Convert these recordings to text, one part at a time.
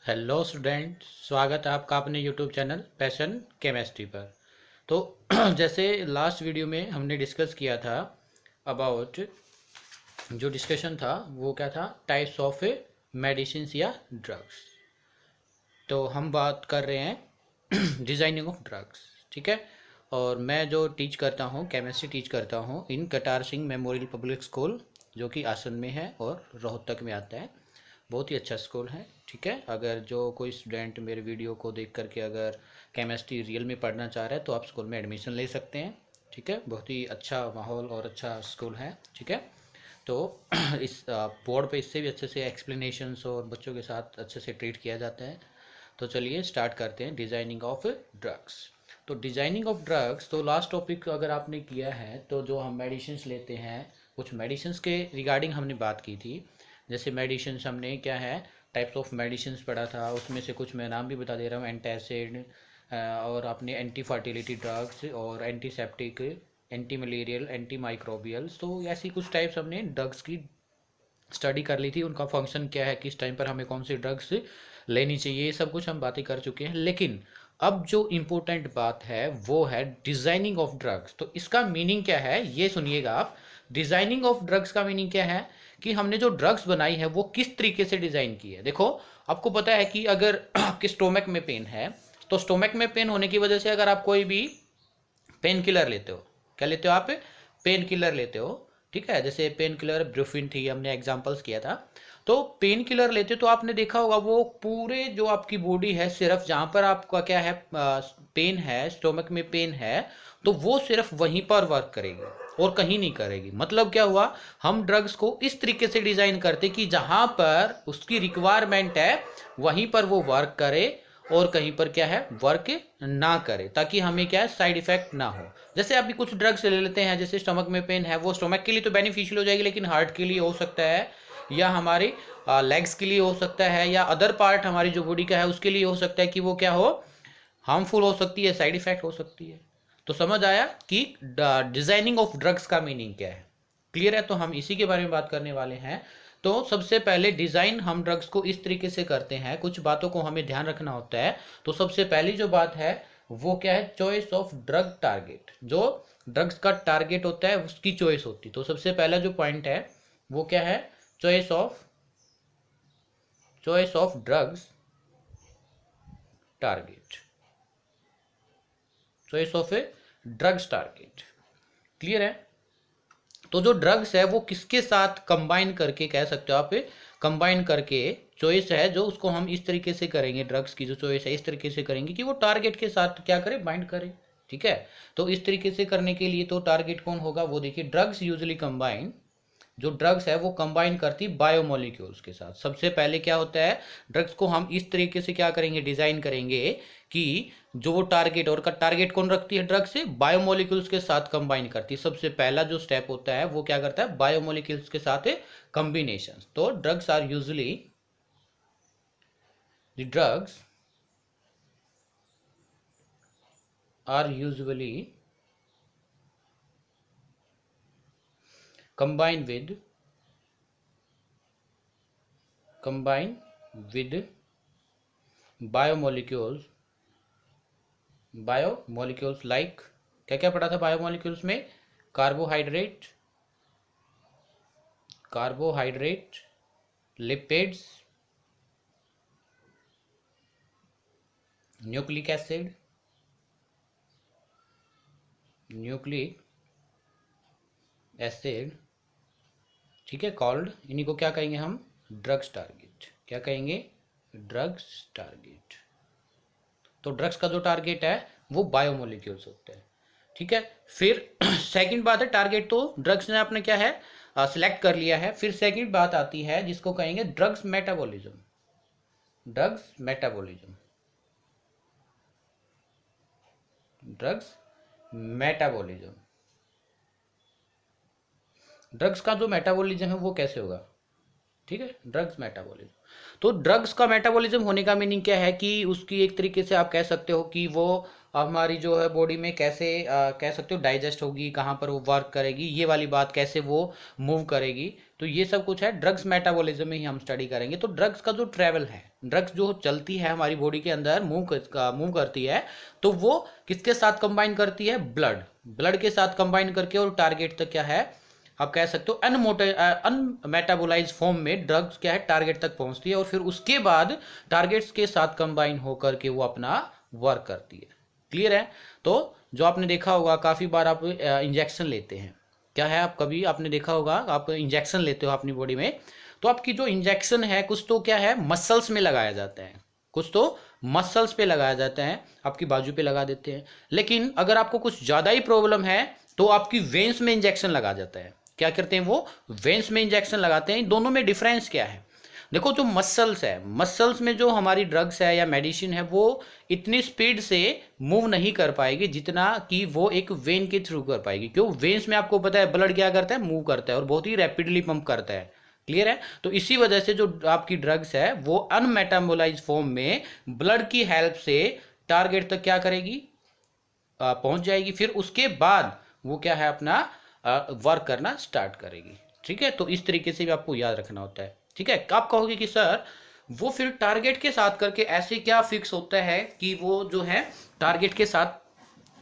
Hello student, स्वागत है आपका अपने यूट्यूब चैनल पैशन केमिस्ट्री पर। तो जैसे लास्ट वीडियो में हमने डिस्कस किया था अबाउट, जो डिस्कशन था वो क्या था, टाइप्स ऑफ मेडिसिन या ड्रग्स। तो हम बात कर रहे हैं डिज़ाइनिंग ऑफ ड्रग्स, ठीक है। और मैं जो टीच करता हूँ, केमिस्ट्री टीच करता हूँ इन कटार सिंह मेमोरियल पब्लिक स्कूल, जो कि आसन में है और रोहतक में आता है। बहुत ही अच्छा स्कूल है, ठीक है। अगर जो कोई स्टूडेंट मेरे वीडियो को देख करके अगर केमिस्ट्री रियल में पढ़ना चाह रहा है तो आप स्कूल में एडमिशन ले सकते हैं, ठीक है। बहुत ही अच्छा माहौल और अच्छा स्कूल है, ठीक है। तो इस बोर्ड पे इससे भी अच्छे से एक्सप्लेनेशंस और बच्चों के साथ अच्छे से ट्रीट किया जाता है। तो चलिए स्टार्ट करते हैं डिज़ाइनिंग ऑफ ड्रग्स। तो डिज़ाइनिंग ऑफ ड्रग्स, तो लास्ट टॉपिक अगर आपने किया है तो जो हम मेडिसिन्स लेते हैं, कुछ मेडिसिन्स के रिगार्डिंग हमने बात की थी। जैसे मेडिसिन्स हमने क्या है, टाइप्स ऑफ मेडिसिन्स पढ़ा था, उसमें से कुछ मैं नाम भी बता दे रहा हूँ। एंटासिड, और आपने एंटी फर्टिलिटी ड्रग्स और antiseptic, anti malarial, anti microbials. तो ऐसी कुछ टाइप्स हमने ड्रग्स की स्टडी कर ली थी, उनका फंक्शन क्या है, किस टाइम पर हमें कौन सी ड्रग्स लेनी चाहिए, ये सब कुछ हम बातें कर चुके हैं। लेकिन अब जो इम्पोर्टेंट बात है वो है डिज़ाइनिंग ऑफ ड्रग्स। तो इसका मीनिंग क्या है ये सुनिएगा आप। डिज़ाइनिंग ऑफ ड्रग्स का मीनिंग क्या है कि हमने जो ड्रग्स बनाई है वो किस तरीके से डिज़ाइन की है। देखो, आपको पता है कि अगर आपके स्टोमक में पेन है तो स्टोमक में पेन होने की वजह से अगर आप कोई भी पेन किलर लेते हो, क्या लेते हो आप, पेन किलर लेते हो, ठीक है। जैसे पेन किलर ब्रूफिन थी, हमने एग्जांपल्स किया था। तो पेन किलर लेते तो आपने देखा होगा वो पूरे जो आपकी बॉडी है, सिर्फ जहाँ पर आपका क्या है, पेन है, स्टोमक में पेन है, तो वो सिर्फ वहीं पर वर्क करेगी और कहीं नहीं करेगी। मतलब क्या हुआ, हम ड्रग्स को इस तरीके से डिज़ाइन करते कि जहाँ पर उसकी रिक्वायरमेंट है वहीं पर वो वर्क करे और कहीं पर क्या है, वर्क ना करे, ताकि हमें क्या है, साइड इफेक्ट ना हो। जैसे अभी कुछ ड्रग्स ले लेते हैं, जैसे स्टमक में पेन है, वो स्टमक के लिए तो बेनिफिशियल हो जाएगी, लेकिन हार्ट के लिए हो सकता है, या हमारी लेग्स के लिए हो सकता है, या अदर पार्ट हमारी जो बॉडी का है उसके लिए हो सकता है कि वो क्या हो, हार्मफुल हो सकती है, साइड इफेक्ट हो सकती है। तो समझ आया कि डिजाइनिंग ऑफ ड्रग्स का मीनिंग क्या है। क्लियर है? तो हम इसी के बारे में बात करने वाले हैं। तो सबसे पहले डिज़ाइन हम ड्रग्स को इस तरीके से करते हैं, कुछ बातों को हमें ध्यान रखना होता है। तो सबसे पहली जो बात है वो क्या है, चॉइस ऑफ ड्रग टारगेट। जो ड्रग्स का टारगेट होता है उसकी चॉइस होती है। तो सबसे पहला जो पॉइंट है वो क्या है, choice of drugs target, choice of A drugs target. Clear है? तो जो ड्रग्स है वो किसके साथ कंबाइन करके, कह सकते हो आप, कंबाइन करके चॉइस है जो उसको हम इस तरीके से करेंगे, ड्रग्स की जो चॉइस है इस तरीके से करेंगे कि वो टारगेट के साथ क्या करे, बाइंड करे, ठीक है। तो इस तरीके से करने के लिए तो टारगेट कौन होगा, वो देखिए, ड्रग्स यूजली कंबाइन, जो ड्रग्स है वो कंबाइन करती बायोमोलिक्यूल्स के साथ। सबसे पहले क्या होता है, ड्रग्स को हम इस तरीके से क्या करेंगे, डिजाइन करेंगे कि जो वो टारगेट, और का टारगेट कौन रखती है, ड्रग से बायोमोलिक्यूल्स के साथ कंबाइन करती है। सबसे पहला जो स्टेप होता है वो क्या करता है, बायोमोलिक्यूल्स के साथ कॉम्बिनेशन। तो drugs are usually, the drugs are usually combine with biomolecules like, क्या क्या पढ़ा था बायोमोलिक्यूल्स में, कार्बोहाइड्रेट, लिपिड्स, न्यूक्लिक एसिड, ठीक है, कॉल्ड, इन्हीं को क्या कहेंगे हम, ड्रग्स टारगेट। क्या कहेंगे, ड्रग्स टारगेट। तो ड्रग्स का जो टारगेट है वो बायोमोलिक्यूल्स होते हैं, ठीक है। फिर सेकंड बात है, टारगेट तो ड्रग्स ने आपने क्या है, सिलेक्ट कर लिया है। फिर सेकंड बात आती है जिसको कहेंगे drugs metabolism, drugs metabolism, drugs metabolism. Drugs का जो मेटाबॉलिज्म है वो कैसे होगा, ठीक है, ड्रग्स मेटाबॉलिज्म। तो ड्रग्स का मेटाबॉलिज्म होने का मीनिंग क्या है कि उसकी एक तरीके से आप कह सकते हो कि वो हमारी जो है बॉडी में कैसे कह सकते हो डाइजेस्ट होगी, कहाँ पर वो वर्क करेगी, ये वाली बात कैसे वो मूव करेगी। तो ये सब कुछ है ड्रग्स मेटाबॉलिज्म में ही हम स्टडी करेंगे। तो ड्रग्स का जो ट्रेवल है, ड्रग्स जो चलती है हमारी बॉडी के अंदर मूव करती है, तो वो किसके साथ कंबाइन करती है? ब्लड के साथ कंबाइन करके, और टारगेट तक क्या है आप कह सकते हो अनमेटाबोलाइज फॉर्म में ड्रग्स क्या है टारगेट तक पहुंचती है, और फिर उसके बाद टारगेट्स के साथ कंबाइन होकर के वो अपना वर्क करती है। क्लियर है? तो जो आपने देखा होगा काफ़ी बार आप इंजेक्शन लेते हैं, क्या है आप कभी आपने देखा होगा आप इंजेक्शन लेते हो अपनी बॉडी में, तो आपकी जो इंजेक्शन है कुछ तो क्या है मसल्स में लगाया जाता है, कुछ तो मसल्स पे लगाया जाता है, आपकी बाजू पे लगा देते हैं। लेकिन अगर आपको कुछ ज़्यादा ही प्रॉब्लम है तो आपकी वेन्स में इंजेक्शन लगा जाता है। क्या करते हैं वो? वेन्स में इंजेक्शन लगाते हैं। दोनों में डिफरेंस क्या है? देखो जो मसल्स है, मसल्स में जो हमारी ड्रग्स है या मेडिसिन है वो इतनी स्पीड से मूव नहीं कर पाएगी जितना कि वो एक वेन के थ्रू कर पाएगी। क्यों? वेन्स में आपको पता है ब्लड क्या करता है? मूव करता है और बहुत ही रैपिडली पंप करता है। क्लियर है? तो इसी वजह से जो आपकी ड्रग्स है वो अनमेटाबोलाइज फॉर्म में ब्लड की हेल्प से टारगेट तक क्या करेगी? पहुंच जाएगी। फिर उसके बाद वो क्या है अपना वर्क करना स्टार्ट करेगी। ठीक है? तो इस तरीके से भी आपको याद रखना होता है। ठीक है? आप कहोगे कि सर वो फिर टारगेट के साथ करके ऐसे क्या फिक्स होता है कि वो जो है टारगेट के साथ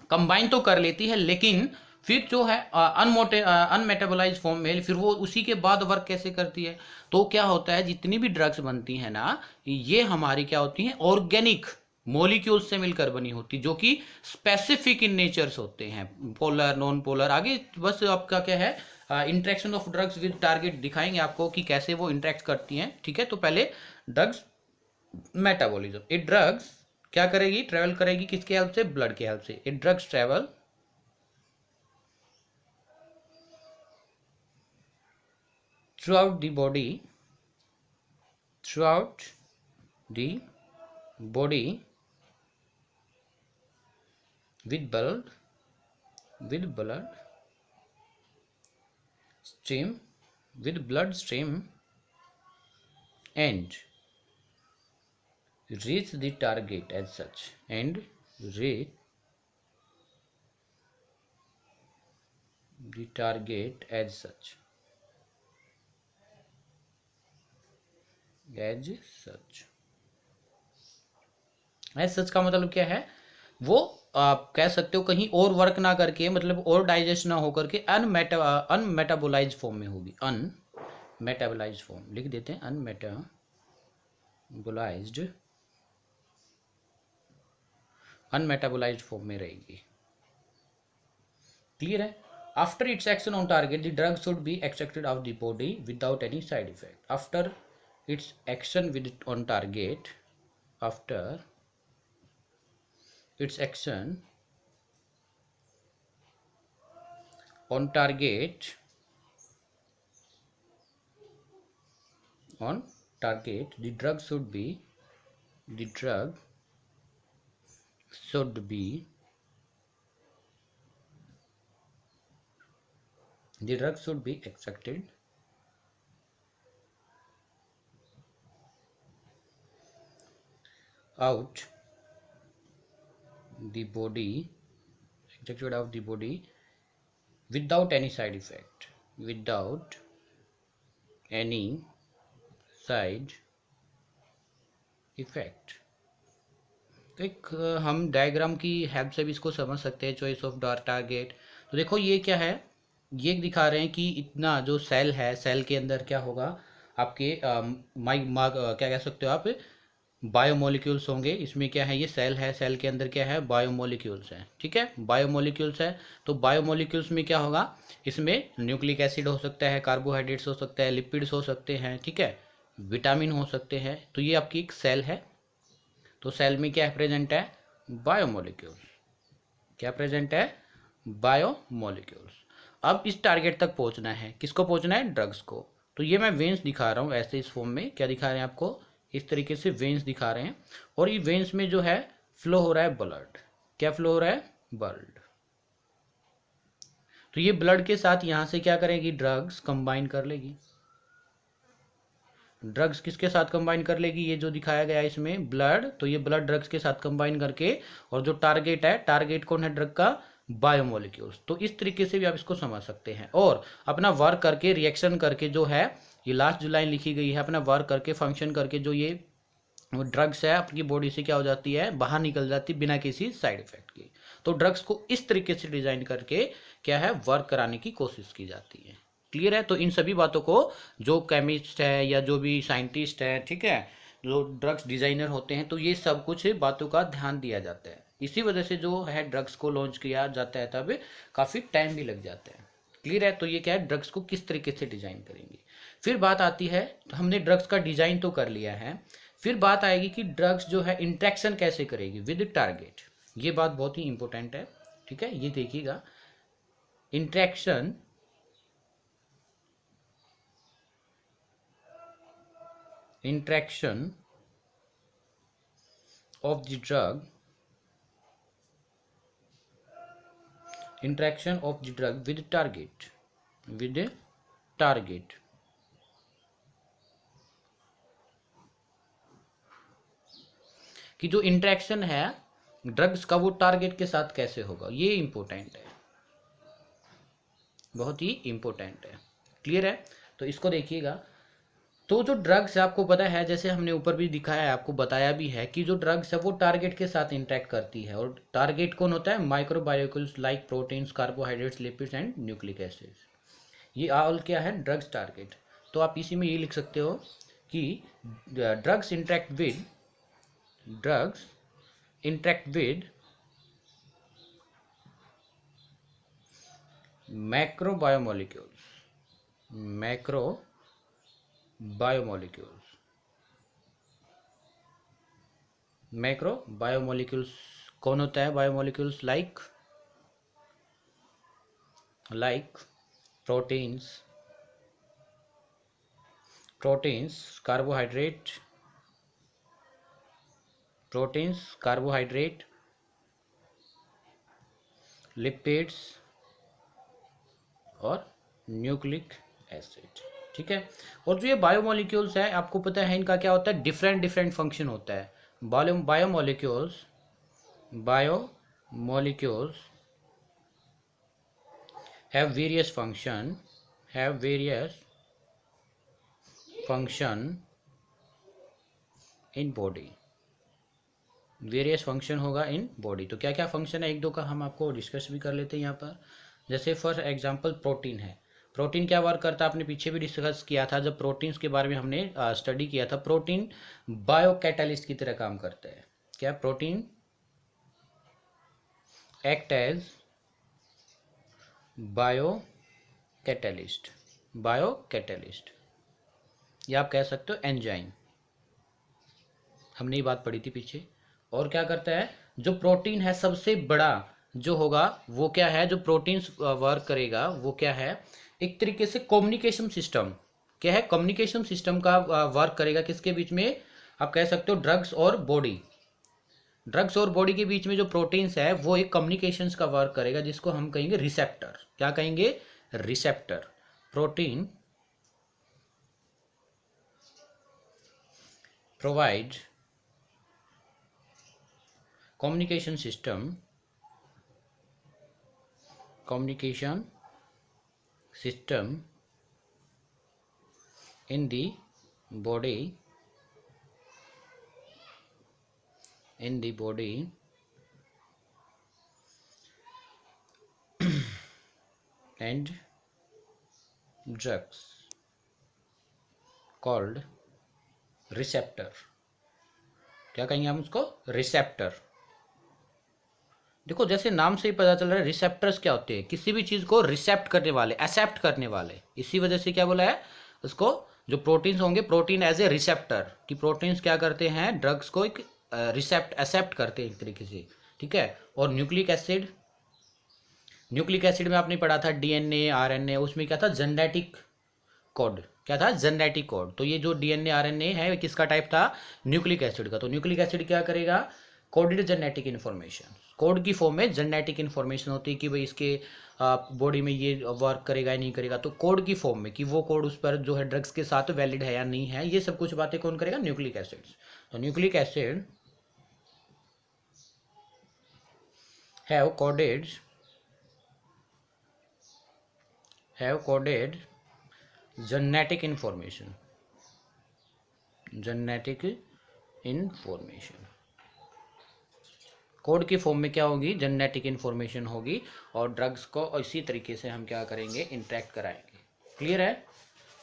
कंबाइन तो कर लेती है, लेकिन फिर जो है अनमेटाबोलाइज फॉर्म में फिर वो उसी के बाद वर्क कैसे करती है? तो क्या होता है जितनी भी ड्रग्स बनती है ना, ये हमारी क्या होती हैं? ऑर्गेनिक मॉलिक्यूल्स से मिलकर बनी होती, जो कि स्पेसिफिक इन नेचर्स होते हैं, पोलर नॉन पोलर। आगे बस आपका क्या है interaction of drugs with target दिखाएंगे आपको कि कैसे वो इंटरेक्ट करती हैं। ठीक है? तो पहले ड्रग्स मेटाबॉलिज्म। ये ड्रग्स क्या करेगी? ट्रेवल करेगी किसके हेल्प से? ब्लड के हेल्प से। ये drugs travel throughout the body with blood stream and reach the target as such, and reach the target as such का मतलब क्या है? वो आप कह सकते हो कहीं और वर्क ना करके, मतलब और डाइजेस्ट ना होकर के अनमेटाबोलाइज फॉर्म में होगी। अनमेटाबोलाइज फॉर्म लिख देते हैं, अनमेटाबोलाइज फॉर्म में रहेगी। क्लियर है? After it's action on target the drug should be extracted out the body without any side effect. After its action on target the drug should be extracted out the body without any side effect, तो एक हम diagram की help से भी इसको समझ सकते हैं। चॉइस ऑफ टारगेट, तो देखो ये क्या है, ये दिखा रहे हैं कि इतना जो सेल है, सेल के अंदर क्या होगा आपके क्या कह सकते हो आप, बायोमोलिक्यूल्स होंगे। इसमें क्या है, ये सेल है, सेल के अंदर क्या है, बायोमोलिक्यूल्स है। ठीक है? बायोमोलिक्यूल्स है, तो बायोमोलिक्यूल्स में क्या होगा, इसमें न्यूक्लिक एसिड हो सकता है, कार्बोहाइड्रेट्स हो सकता है, लिपिड्स हो सकते हैं, ठीक है, विटामिन हो सकते हैं। तो ये आपकी एक सेल है, तो सेल में क्या प्रेजेंट है, बायोमोलिक्यूल्स। क्या प्रेजेंट है, बायोमोलिक्यूल्स। अब इस टारगेट तक पहुंचना है, किसको पहुंचना है, ड्रग्स को। तो ये मैं वेन्स दिखा रहा हूँ ऐसे, इस फॉर्म में क्या दिखा रहे हैं आपको, इस तरीके से वेन्स दिखा रहे हैं, और ये वेन्स में जो है फ्लो हो रहा है ब्लड। क्या फ्लो हो रहा है, ब्लड। तो ये ब्लड के साथ यहां से क्या करेगी, ड्रग्स कंबाइन कर लेगी। ड्रग्स किसके साथ कंबाइन कर लेगी, ये जो दिखाया गया है इसमें ब्लड, तो ये ब्लड ड्रग्स के साथ कंबाइन करके, और जो टारगेट है, टारगेट कौन है ड्रग का, बायोमोलिक्यूल्स। तो इस तरीके से भी आप इसको समझ सकते हैं। और अपना वर्क करके, रिएक्शन करके जो है, ये लास्ट जो लाइन लिखी गई है, अपना वर्क करके, फंक्शन करके जो ये ड्रग्स है आपकी बॉडी से क्या हो जाती है, बाहर निकल जाती है बिना किसी साइड इफेक्ट के। तो ड्रग्स को इस तरीके से डिजाइन करके क्या है, वर्क कराने की कोशिश की जाती है। क्लियर है। तो इन सभी बातों को जो केमिस्ट है या जो भी साइंटिस्ट है, ठीक है, जो ड्रग्स डिजाइनर होते हैं, तो ये सब कुछ बातों का ध्यान दिया जाता है। इसी वजह से जो है ड्रग्स को लॉन्च किया जाता है तब काफ़ी टाइम भी लग जाता है। क्लियर है। तो ये क्या है, ड्रग्स को किस तरीके से डिजाइन करेंगे। फिर बात आती है, तो हमने ड्रग्स का डिजाइन तो कर लिया है, फिर बात आएगी कि ड्रग्स जो है इंट्रैक्शन कैसे करेगी विद टारगेट। ये बात बहुत ही इंपॉर्टेंट है, ठीक है, ये देखिएगा। Interaction of the drug with target कि जो इंट्रैक्शन है ड्रग्स का वो टारगेट के साथ कैसे होगा, ये इंपॉर्टेंट है, बहुत ही इंपॉर्टेंट है। क्लियर है। तो इसको देखिएगा। तो जो ड्रग्स है आपको पता है, जैसे हमने ऊपर भी दिखाया है, आपको बताया भी है कि जो ड्रग्स है वो टारगेट के साथ इंटरेक्ट करती है। और टारगेट कौन होता है, microbiologicals like proteins, carbohydrates, lipids and nucleic acids. ये ऑल क्या है, ड्रग्स टारगेट। तो आप इसी में ये लिख सकते हो कि ड्रग्स इंटरेक्ट विद मैक्रोबायोमोलिक्यूल्स कौन होता है, biomolecules like proteins, carbohydrate, lipids और न्यूक्लिक एसिड। ठीक है। और जो ये बायोमोलिक्यूल्स है आपको पता है इनका क्या होता है, डिफरेंट फंक्शन होता है। Biomolecules have various function in body, various function होगा इन बॉडी। तो क्या क्या फंक्शन है, एक दो का हम आपको डिस्कस भी कर लेते हैं यहाँ पर। जैसे फॉर एग्जांपल प्रोटीन है, प्रोटीन क्या वर्क करता है, आपने पीछे भी डिस्कस किया था जब प्रोटीन्स के बारे में हमने स्टडी किया था। प्रोटीन बायो कैटालिस्ट की तरह काम करता है। क्या, protein act as biocatalyst, या आप कह सकते हो एंजाइम, हमने ये बात पढ़ी थी पीछे। और क्या करता है, जो प्रोटीन है सबसे बड़ा जो होगा वो क्या है, जो प्रोटीन वर्क करेगा वो क्या है, एक तरीके से कम्युनिकेशन सिस्टम। क्या है, कम्युनिकेशन सिस्टम का वर्क करेगा किसके बीच में, आप कह सकते हो ड्रग्स और बॉडी के बीच में जो प्रोटीन्स है वो एक कम्युनिकेशंस का वर्क करेगा, जिसको हम कहेंगे रिसेप्टर। क्या कहेंगे, receptor. Protein provide communication system in the body and drugs called receptor। क्या कहेंगे हम उसको, रिसेप्टर। देखो जैसे नाम से ही पता चल रहा है, रिसेप्टर्स क्या होते हैं, किसी भी चीज को रिसेप्ट करने वाले, एक्सेप्ट करने वाले। इसी वजह से क्या बोला है उसको, जो प्रोटीन्स होंगे, प्रोटीन एज ए रिसेप्टर, कि प्रोटीन्स क्या करते हैं, ड्रग्स को एक एक्सेप्ट करते हैं एक तरीके से। ठीक है। और न्यूक्लिक एसिड में आपने पढ़ा था डीएनए आरएनए, उसमें क्या था, जेनेटिक कोड। क्या था, जेनेटिक कोड। तो ये जो डीएनए आरएनए है किसका टाइप था, न्यूक्लिक एसिड का। तो न्यूक्लिक एसिड क्या करेगा, कोडेड जेनेटिक इन्फॉर्मेशन, कोड की फॉर्म में जेनेटिक इन्फॉर्मेशन होती है कि भाई इसके बॉडी में ये वर्क करेगा या नहीं करेगा, तो कोड की फॉर्म में कि वो कोड उस पर जो है ड्रग्स के साथ वैलिड है या नहीं है, ये सब कुछ बातें कौन करेगा, न्यूक्लिक एसिड्स। तो nucleic acid have coded genetic information, code की फॉर्म में क्या होगी, जेनेटिक इन्फॉर्मेशन होगी, और ड्रग्स को इसी तरीके से हम क्या करेंगे, इंटरेक्ट कराएंगे। क्लियर है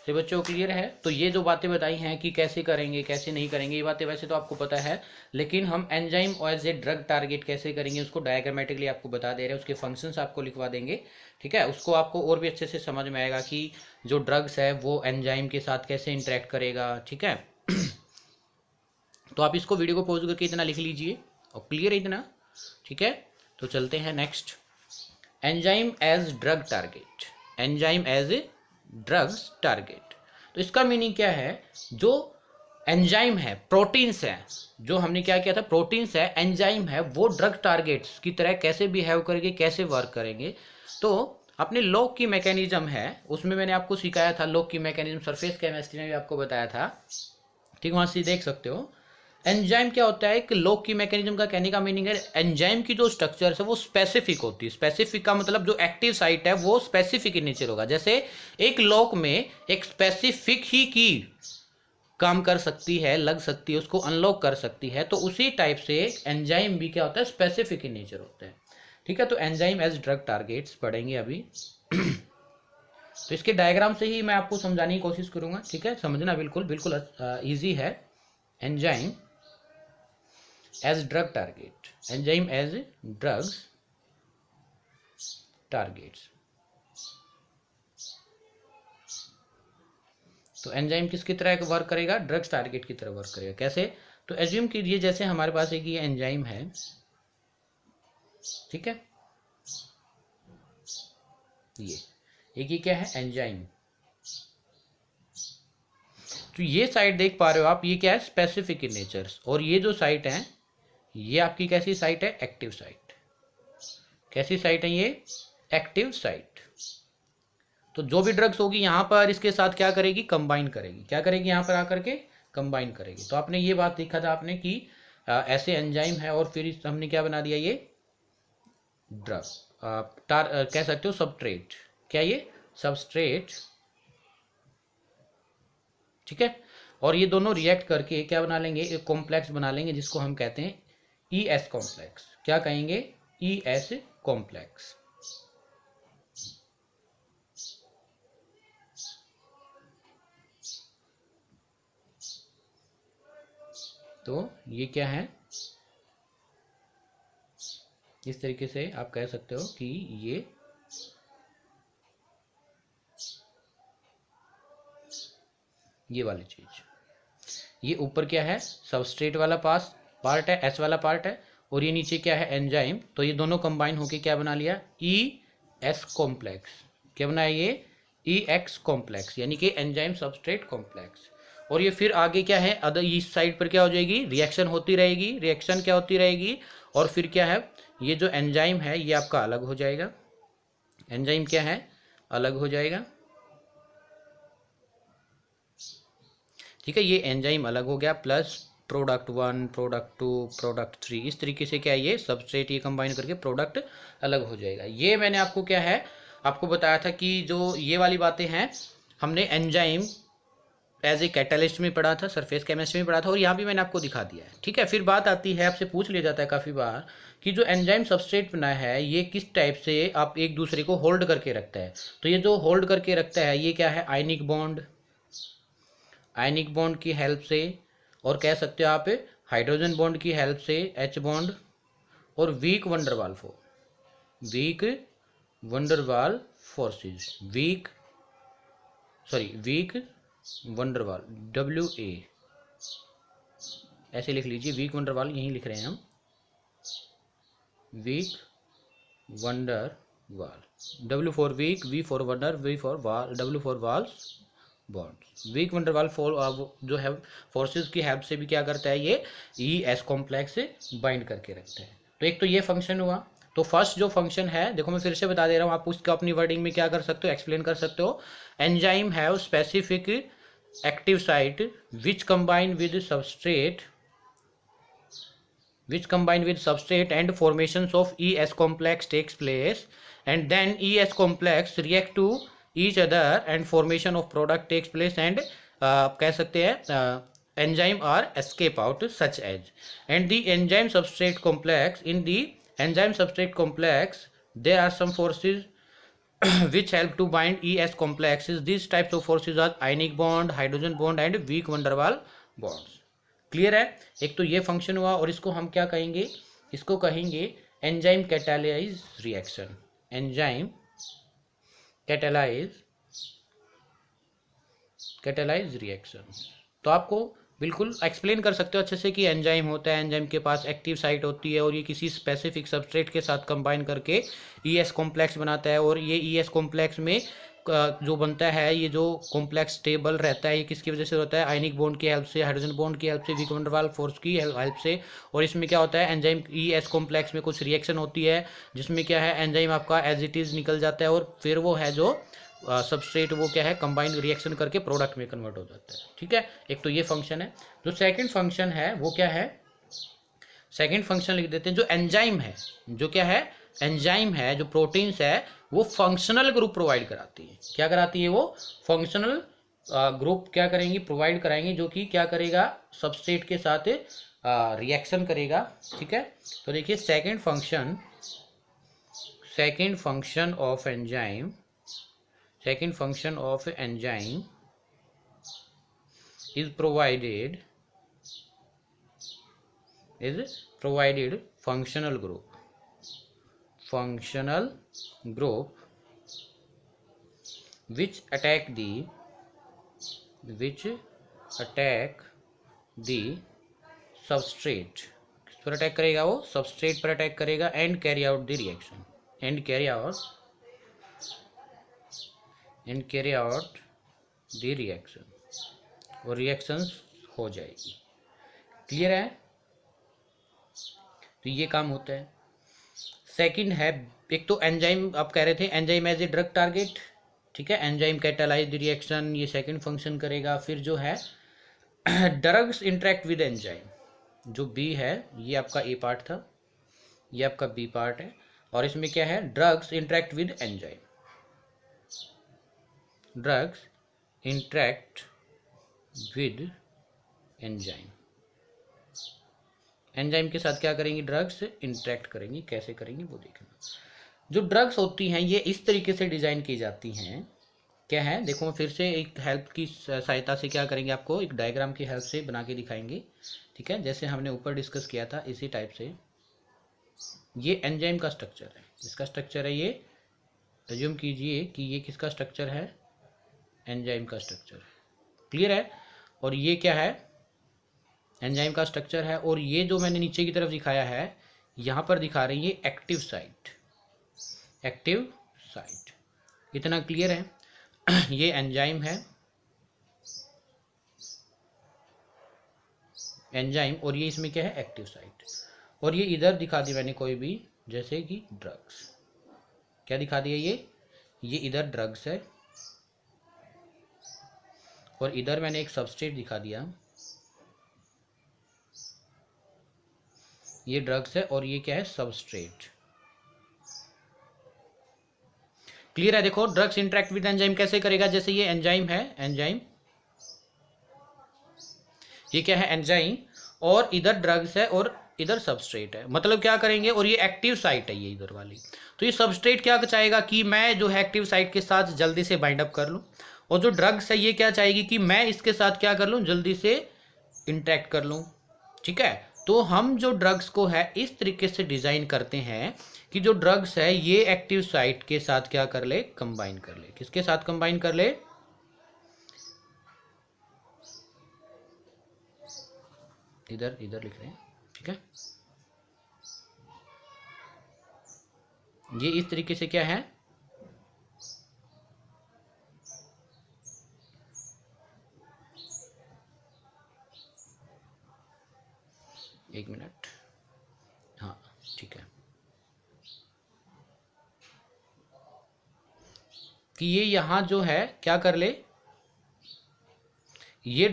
तो बच्चों, क्लियर है। तो ये जो बातें बताई हैं कि कैसे करेंगे कैसे नहीं करेंगे, ये बातें वैसे तो आपको पता है, लेकिन हम enzyme as a drug target कैसे करेंगे उसको डायग्रामेटिकली आपको बता दे रहे हैं, उसके फंक्शंस आपको लिखवा देंगे। ठीक है, उसको आपको और भी अच्छे से समझ में आएगा कि जो ड्रग्स है वो एंजाइम के साथ कैसे इंटरेक्ट करेगा। ठीक है तो आप इसको वीडियो को पॉज करके इतना लिख लीजिए, और क्लियर है इतना। ठीक है, तो चलते हैं next, enzyme as drug target, enzyme as a drugs target. तो इसका मीनिंग क्या है, जो एंजाइम है, प्रोटीन्स है, जो हमने क्या किया था, प्रोटीन्स है, एंजाइम है, वो ड्रग टारगेट्स की तरह कैसे बिहेव करेंगे, कैसे वर्क करेंगे। तो अपने लॉक की मैकेनिज्म है, उसमें मैंने आपको सिखाया था, लॉक की मैकेनिज्म सरफेस केमिस्ट्री में भी आपको बताया था। ठीक, वहां से देख सकते हो। एंजाइम क्या होता है कि लॉक की मैकेनिज्म का कहने का मीनिंग है, एंजाइम की जो स्ट्रक्चर है वो स्पेसिफिक होती है। स्पेसिफिक का मतलब जो एक्टिव साइट है वो स्पेसिफिक इन नेचर होगा। जैसे एक लॉक में एक स्पेसिफिक ही की काम कर सकती है, लग सकती है, उसको अनलॉक कर सकती है, तो उसी टाइप से एंजाइम भी क्या होता है, स्पेसिफिक इन नेचर होता है। ठीक है, तो एंजाइम एज ड्रग टारगेट्स पढ़ेंगे अभी तो इसके डायग्राम से ही मैं आपको समझाने की कोशिश करूंगा। ठीक है, समझना बिल्कुल बिल्कुल ईजी है। Enzyme as drug target, enzyme as drugs targets. तो एंजाइम किसकी तरह वर्क करेगा, ड्रग्स टारगेट की तरह वर्क करेगा। कैसे, तो एज्यूम कीजिए जैसे हमारे पास एक ये एंजाइम है, ठीक है, ये क्या है, एंजाइम। तो ये साइट देख पा रहे हो आप, ये क्या है, स्पेसिफिक इन नेचर, और ये जो साइट है ये आपकी कैसी साइट है, एक्टिव साइट। कैसी साइट है ये, एक्टिव साइट। तो जो भी ड्रग्स होगी यहाँ पर इसके साथ क्या करेगी, कंबाइन करेगी। क्या करेगी, यहाँ पर आकर के कंबाइन करेगी। तो आपने ये बात देखा था आपने कि ऐसे एंजाइम है और फिर हमने क्या बना दिया, ये ड्रग कह सकते हो सबस्ट्रेट। क्या ये सबस्ट्रेट, ठीक है, और ये दोनों रिएक्ट करके क्या बना लेंगे, एक कॉम्प्लेक्स बना लेंगे जिसको हम कहते हैं ES कॉम्प्लेक्स। क्या कहेंगे, ES कॉम्प्लेक्स। तो ये क्या है, इस तरीके से आप कह सकते हो कि ये वाली चीज, ये ऊपर क्या है, सबस्ट्रेट वाला पार्ट है, S वाला पार्ट है, और ये नीचे क्या है, एंजाइम। तो ये दोनों कंबाइन होके क्या बना लिया, ES कॉम्प्लेक्स। क्या बनाया ये, EX कॉम्प्लेक्स, यानी कि एंजाइम सबस्ट्रेट कॉम्प्लेक्स। और ये फिर आगे क्या है, अदर इस साइड पर क्या हो जाएगी, रिएक्शन होती रहेगी, रिएक्शन क्या होती रहेगी, और फिर क्या है, ये जो एंजाइम है ये आपका अलग हो जाएगा। एंजाइम क्या है, अलग हो जाएगा। ठीक है, ये एंजाइम अलग हो गया, प्लस प्रोडक्ट 1, प्रोडक्ट 2, प्रोडक्ट 3, इस तरीके से क्या है, ये सबस्ट्रेट ये कंबाइन करके प्रोडक्ट अलग हो जाएगा। ये मैंने आपको क्या है, आपको बताया था कि जो ये वाली बातें हैं हमने एंजाइम एज ए कैटलिस्ट में पढ़ा था, सरफेस केमिस्ट्री में पढ़ा था, और यहाँ भी मैंने आपको दिखा दिया है। ठीक है, फिर बात आती है, आपसे पूछ लिया जाता है काफ़ी बार कि जो एंजाइम सबस्ट्रेट बना है ये किस टाइप से आप एक दूसरे को होल्ड करके रखता है। तो ये जो होल्ड करके रखता है ये क्या है, आयनिक बॉन्ड, आयनिक बॉन्ड की हेल्प से, और कह सकते हो आप हाइड्रोजन बॉन्ड की हेल्प से, H बॉन्ड, और weak van der Waals forces, weak van der Waals, WA ऐसे लिख लीजिए, वीक वंडरवाल यहीं लिख रहे हैं हम, weak van der Waals, W for weak, V for van der, V for Waal, W for Waals, bonds. Weak van der Waals जो है फोर्सेस की हेल्प से भी क्या करता है, ये ई एस कॉम्प्लेक्स से बाइंड करके रखता है। तो एक तो ये फंक्शन हुआ। तो फर्स्ट जो फंक्शन है, देखो मैं फिर से बता दे रहा हूँ, आप उसका अपनी वर्डिंग में क्या कर सकते हो, एक्सप्लेन कर सकते हो। Enzyme have specific active site which combine with substrate and formations of ES complex takes place, and then ES complex react to each other and formation of product takes place, and कह सकते हैं enzyme are escape out such as, and the enzyme substrate complex, in the enzyme substrate complex there are some forces which help to bind ES complexes. These types of forces are ionic bond, hydrogen bond and weak van der Waal bonds. Clear है। एक तो ये function हुआ, और इसको हम क्या कहेंगे, इसको कहेंगे enzyme catalyse reaction. Enzyme catalyse reaction. तो आपको बिल्कुल एक्सप्लेन कर सकते हो अच्छे से कि एंजाइम होता है, एंजाइम के पास एक्टिव साइट होती है और ये किसी स्पेसिफिक सबस्ट्रेट के साथ कंबाइन करके ईएस कॉम्प्लेक्स बनाता है, और ये ईएस कॉम्प्लेक्स में जो बनता है, ये जो कॉम्प्लेक्स स्टेबल रहता है, ये किसकी वजह से होता है, आयनिक बॉन्ड की हेल्प से, हाइड्रोजन बॉन्ड की हेल्प से, weak van der Waals force की हेल्प से। और इसमें क्या होता है, एंजाइम ईएस कॉम्प्लेक्स में कुछ रिएक्शन होती है जिसमें क्या है, एंजाइम आपका एज इट इज़ निकल जाता है, और फिर वो है जो सबस्ट्रेट वो क्या है, कंबाइंड रिएक्शन करके प्रोडक्ट में कन्वर्ट हो जाता है। ठीक है, एक तो ये फंक्शन है। जो सेकंड फंक्शन है वो क्या है, सेकंड फंक्शन लिख देते हैं। जो एंजाइम है, जो क्या है, एंजाइम है, जो प्रोटीन्स है, वो फंक्शनल ग्रुप प्रोवाइड कराती है। क्या कराती है वो, फंक्शनल ग्रुप क्या करेंगी, प्रोवाइड कराएंगे, जो कि क्या करेगा, सबस्ट्रेट के साथ रिएक्शन करेगा। ठीक है, तो देखिए second function of enzyme, second function of enzyme is provided functional group which attack the substrate। किस पर अटैक करेगा, वो सबस्ट्रेट पर अटैक करेगा, and carry out the reaction, और रिएक्शंस हो जाएगी। क्लियर है, तो ये काम होता है। सेकंड है, एक तो एंजाइम आप कह रहे थे, enzyme as a drug target. ठीक है, एंजाइम कैटालाइज रिएक्शन, ये सेकंड फंक्शन करेगा। फिर जो है ड्रग्स इंटरेक्ट विद एंजाइम, जो बी है, ये आपका ए पार्ट था, ये आपका बी पार्ट है, और इसमें क्या है, drugs interact with enzyme, drugs interact with enzyme. Enzyme के साथ क्या करेंगी, ड्रग्स इंटरेक्ट करेंगी। कैसे करेंगी वो देखना। जो ड्रग्स होती हैं ये इस तरीके से डिजाइन की जाती हैं, क्या है, देखो फिर से एक हेल्प की सहायता से क्या करेंगे, आपको एक डायग्राम की हेल्प से बना के दिखाएंगे। ठीक है, जैसे हमने ऊपर डिस्कस किया था इसी टाइप से। ये एंजाइम का स्ट्रक्चर है, इसका स्ट्रक्चर है, ये अज्यूम कीजिए कि ये किसका स्ट्रक्चर है, एंजाइम का स्ट्रक्चर है। क्लियर है, और ये क्या है, एंजाइम का स्ट्रक्चर है। और ये जो मैंने नीचे की तरफ दिखाया है, यहाँ पर दिखा रही है एक्टिव साइट। इतना क्लियर है। ये एंजाइम है, एंजाइम, और ये इसमें क्या है, एक्टिव साइट। और ये इधर दिखा दी मैंने कोई भी, जैसे कि ड्रग्स, क्या दिखा दिया, ये इधर ड्रग्स है, और इधर मैंने एक सबस्ट्रेट दिखा दिया, ये ड्रग्स है, और ये क्या है, सबस्ट्रेट। क्लियर है। देखो ड्रग्स इंटरेक्ट विद एंजाइम कैसे करेगा, जैसे ये एंजाइम है, एंजाइम, ये क्या है, एंजाइम, और इधर ड्रग्स है और इधर सबस्ट्रेट है। मतलब क्या करेंगे, और ये एक्टिव साइट है ये इधर वाली। तो ये सबस्ट्रेट क्या चाहेगा कि मैं जो है एक्टिव साइट के साथ जल्दी से बाइंड अप कर लूँ, और जो ड्रग्स है ये क्या चाहेगी कि मैं इसके साथ क्या कर लूँ, जल्दी से इंटरेक्ट कर लूँ। ठीक है, तो हम जो ड्रग्स को है इस तरीके से डिजाइन करते हैं कि जो ड्रग्स है ये एक्टिव साइट के साथ क्या कर ले, कंबाइन कर ले। किसके साथ कंबाइन कर ले, इधर लिख रहे हैं। ठीक है, ये इस तरीके से क्या है, एक मिनट, हाँ ठीक है, कि ये यहाँ जो है क्या कर ले, ये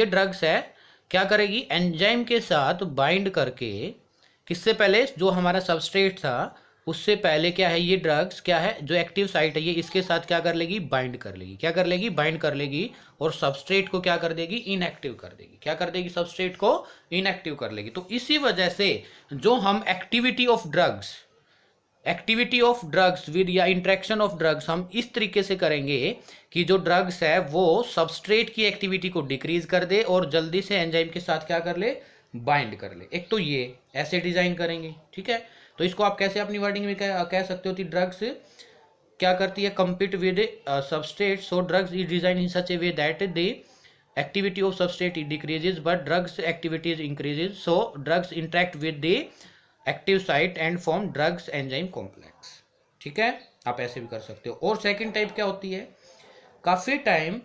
ड्रग्स है क्या करेगी, एंजाइम के साथ बाइंड करके, किससे पहले, जो हमारा सबस्ट्रेट था उससे पहले क्या है, ये ड्रग्स क्या है, जो एक्टिव साइट है ये इसके साथ क्या कर लेगी, बाइंड कर लेगी, क्या कर लेगी, बाइंड कर लेगी, और सबस्ट्रेट को क्या कर देगी, इनएक्टिव कर देगी, क्या कर देगी, सबस्ट्रेट को इनएक्टिव कर लेगी। तो इसी वजह से जो हम एक्टिविटी ऑफ ड्रग्स विद या इंट्रैक्शन ऑफ ड्रग्स हम इस तरीके से करेंगे कि जो ड्रग्स है वो सबस्ट्रेट की एक्टिविटी को डिक्रीज कर दे और जल्दी से एंजाइम के साथ क्या कर ले, बाइंड कर ले। एक तो ये ऐसे डिजाइन करेंगे, ठीक है। तो इसको आप कैसे अपनी वर्डिंग में कह सकते हो कि ड्रग्स क्या करती है, compete with substrate, so drugs is designed in such a way that the activity of substrate decreases but drugs activity increases, so drugs interact with the active site and form drugs enzyme complex। ठीक है, आप ऐसे भी कर सकते हो। और second type क्या होती है, काफी टाइम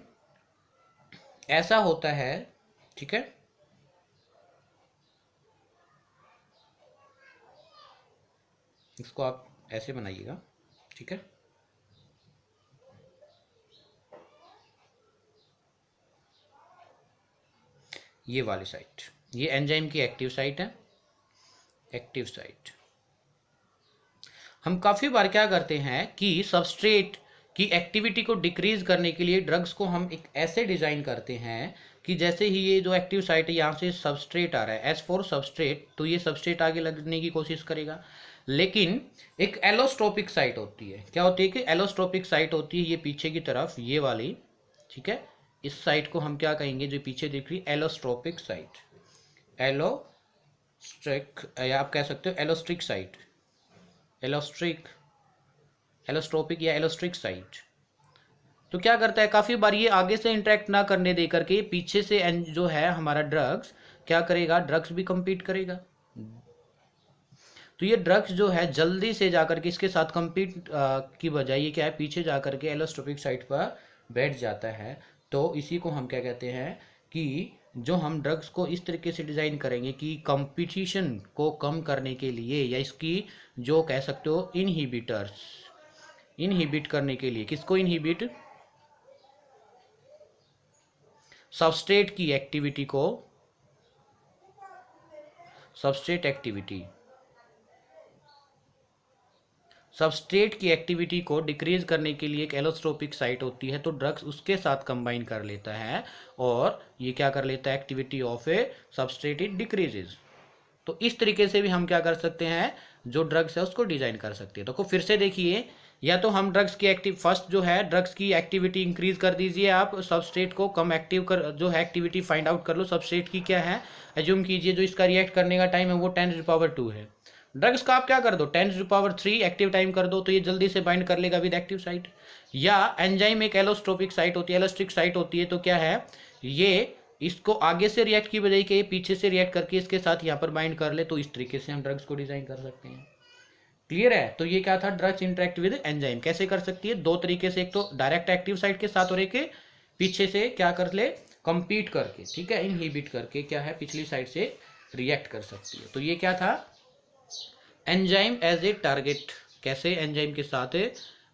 ऐसा होता है, ठीक है, इसको आप ऐसे बनाइएगा, ठीक है, ये वाली साइट, ये एंजाइम की एक्टिव साइट है, एक्टिव साइट। हम काफ़ी बार क्या करते हैं कि सबस्ट्रेट की एक्टिविटी को डिक्रीज करने के लिए ड्रग्स को हम एक ऐसे डिज़ाइन करते हैं कि जैसे ही ये जो एक्टिव साइट है यहाँ से सबस्ट्रेट आ रहा है, एज फॉर सबस्ट्रेट, तो ये सबस्ट्रेट आगे लगने की कोशिश करेगा, लेकिन एक एलोस्ट्रोपिक साइट होती है, क्या होती है कि एलोस्ट्रोपिक साइट होती है ये पीछे की तरफ, ये वाली, ठीक है, इस साइट को हम क्या कहेंगे, जो पीछे दिख रही एलोस्ट्रोपिक साइट, एलोस्ट्रिक, या आप कह सकते हो एलोस्ट्रिक साइट, एलोस्ट्रोपिक या एलोस्ट्रिक साइट। तो क्या करता है, काफी बार ये आगे से इंटरेक्ट ना करने दे करके पीछे से जो है हमारा ड्रग्स क्या करेगा, ड्रग्स भी कंपीट करेगा। तो ये ड्रग्स जो है जल्दी से जाकर के इसके साथ कंपीट की बजाय ये क्या है, पीछे जाकर के एलोस्ट्रोपिक साइट पर बैठ जाता है। तो इसी को हम क्या कहते हैं कि जो हम ड्रग्स को इस तरीके से डिज़ाइन करेंगे कि कंपटीशन को कम करने के लिए, या इसकी जो कह सकते हो इनहिबिटर्स, इनहिबिट करने के लिए, किसको इनहिबिट, सबस्ट्रेट की एक्टिविटी को, सबस्ट्रेट एक्टिविटी, सबस्ट्रेट की एक्टिविटी को डिक्रीज करने के लिए एक एलोस्ट्रोपिक साइट होती है, तो ड्रग्स उसके साथ कंबाइन कर लेता है और ये क्या कर लेता है, activity of A substrate it decreases. तो इस तरीके से भी हम क्या कर सकते हैं, जो ड्रग्स है उसको डिजाइन कर सकते हैं। तो फिर से देखिए, या तो हम ड्रग्स की फर्स्ट जो है ड्रग्स की एक्टिविटी इंक्रीज कर दीजिए, आप सबस्ट्रेट को कम एक्टिव कर, जो है एक्टिविटी फाइंड आउट कर लो सबस्ट्रेट की क्या है, एज्यूम कीजिए जो इसका रिएक्ट करने का टाइम है वो 10⁻² है, ड्रग्स का आप क्या कर दो 10⁻³ एक्टिव टाइम कर दो, तो ये जल्दी से बाइंड कर लेगा विद एक्टिव साइट। या एंजाइम एक एलोस्ट्रोपिक साइट होती है, एलोस्ट्रिक साइट होती है, तो क्या है, ये इसको आगे से रिएक्ट की बजाय के पीछे से रिएक्ट करके इसके साथ यहाँ पर बाइंड कर ले, तो इस तरीके से हम ड्रग्स को डिजाइन कर सकते हैं। क्लियर है। तो ये क्या था, ड्रग्स इंटरेक्ट विद एंजाइम कैसे कर सकती है, दो तरीके से, एक तो डायरेक्ट एक्टिव साइट के साथ और एक पीछे से क्या कर ले, कंपीट करके, ठीक है, इनहिबिट करके क्या है, पिछली साइड से रिएक्ट कर सकती है। तो ये क्या था, एंजाइम एज ए टारगेट, कैसे एंजाइम के साथ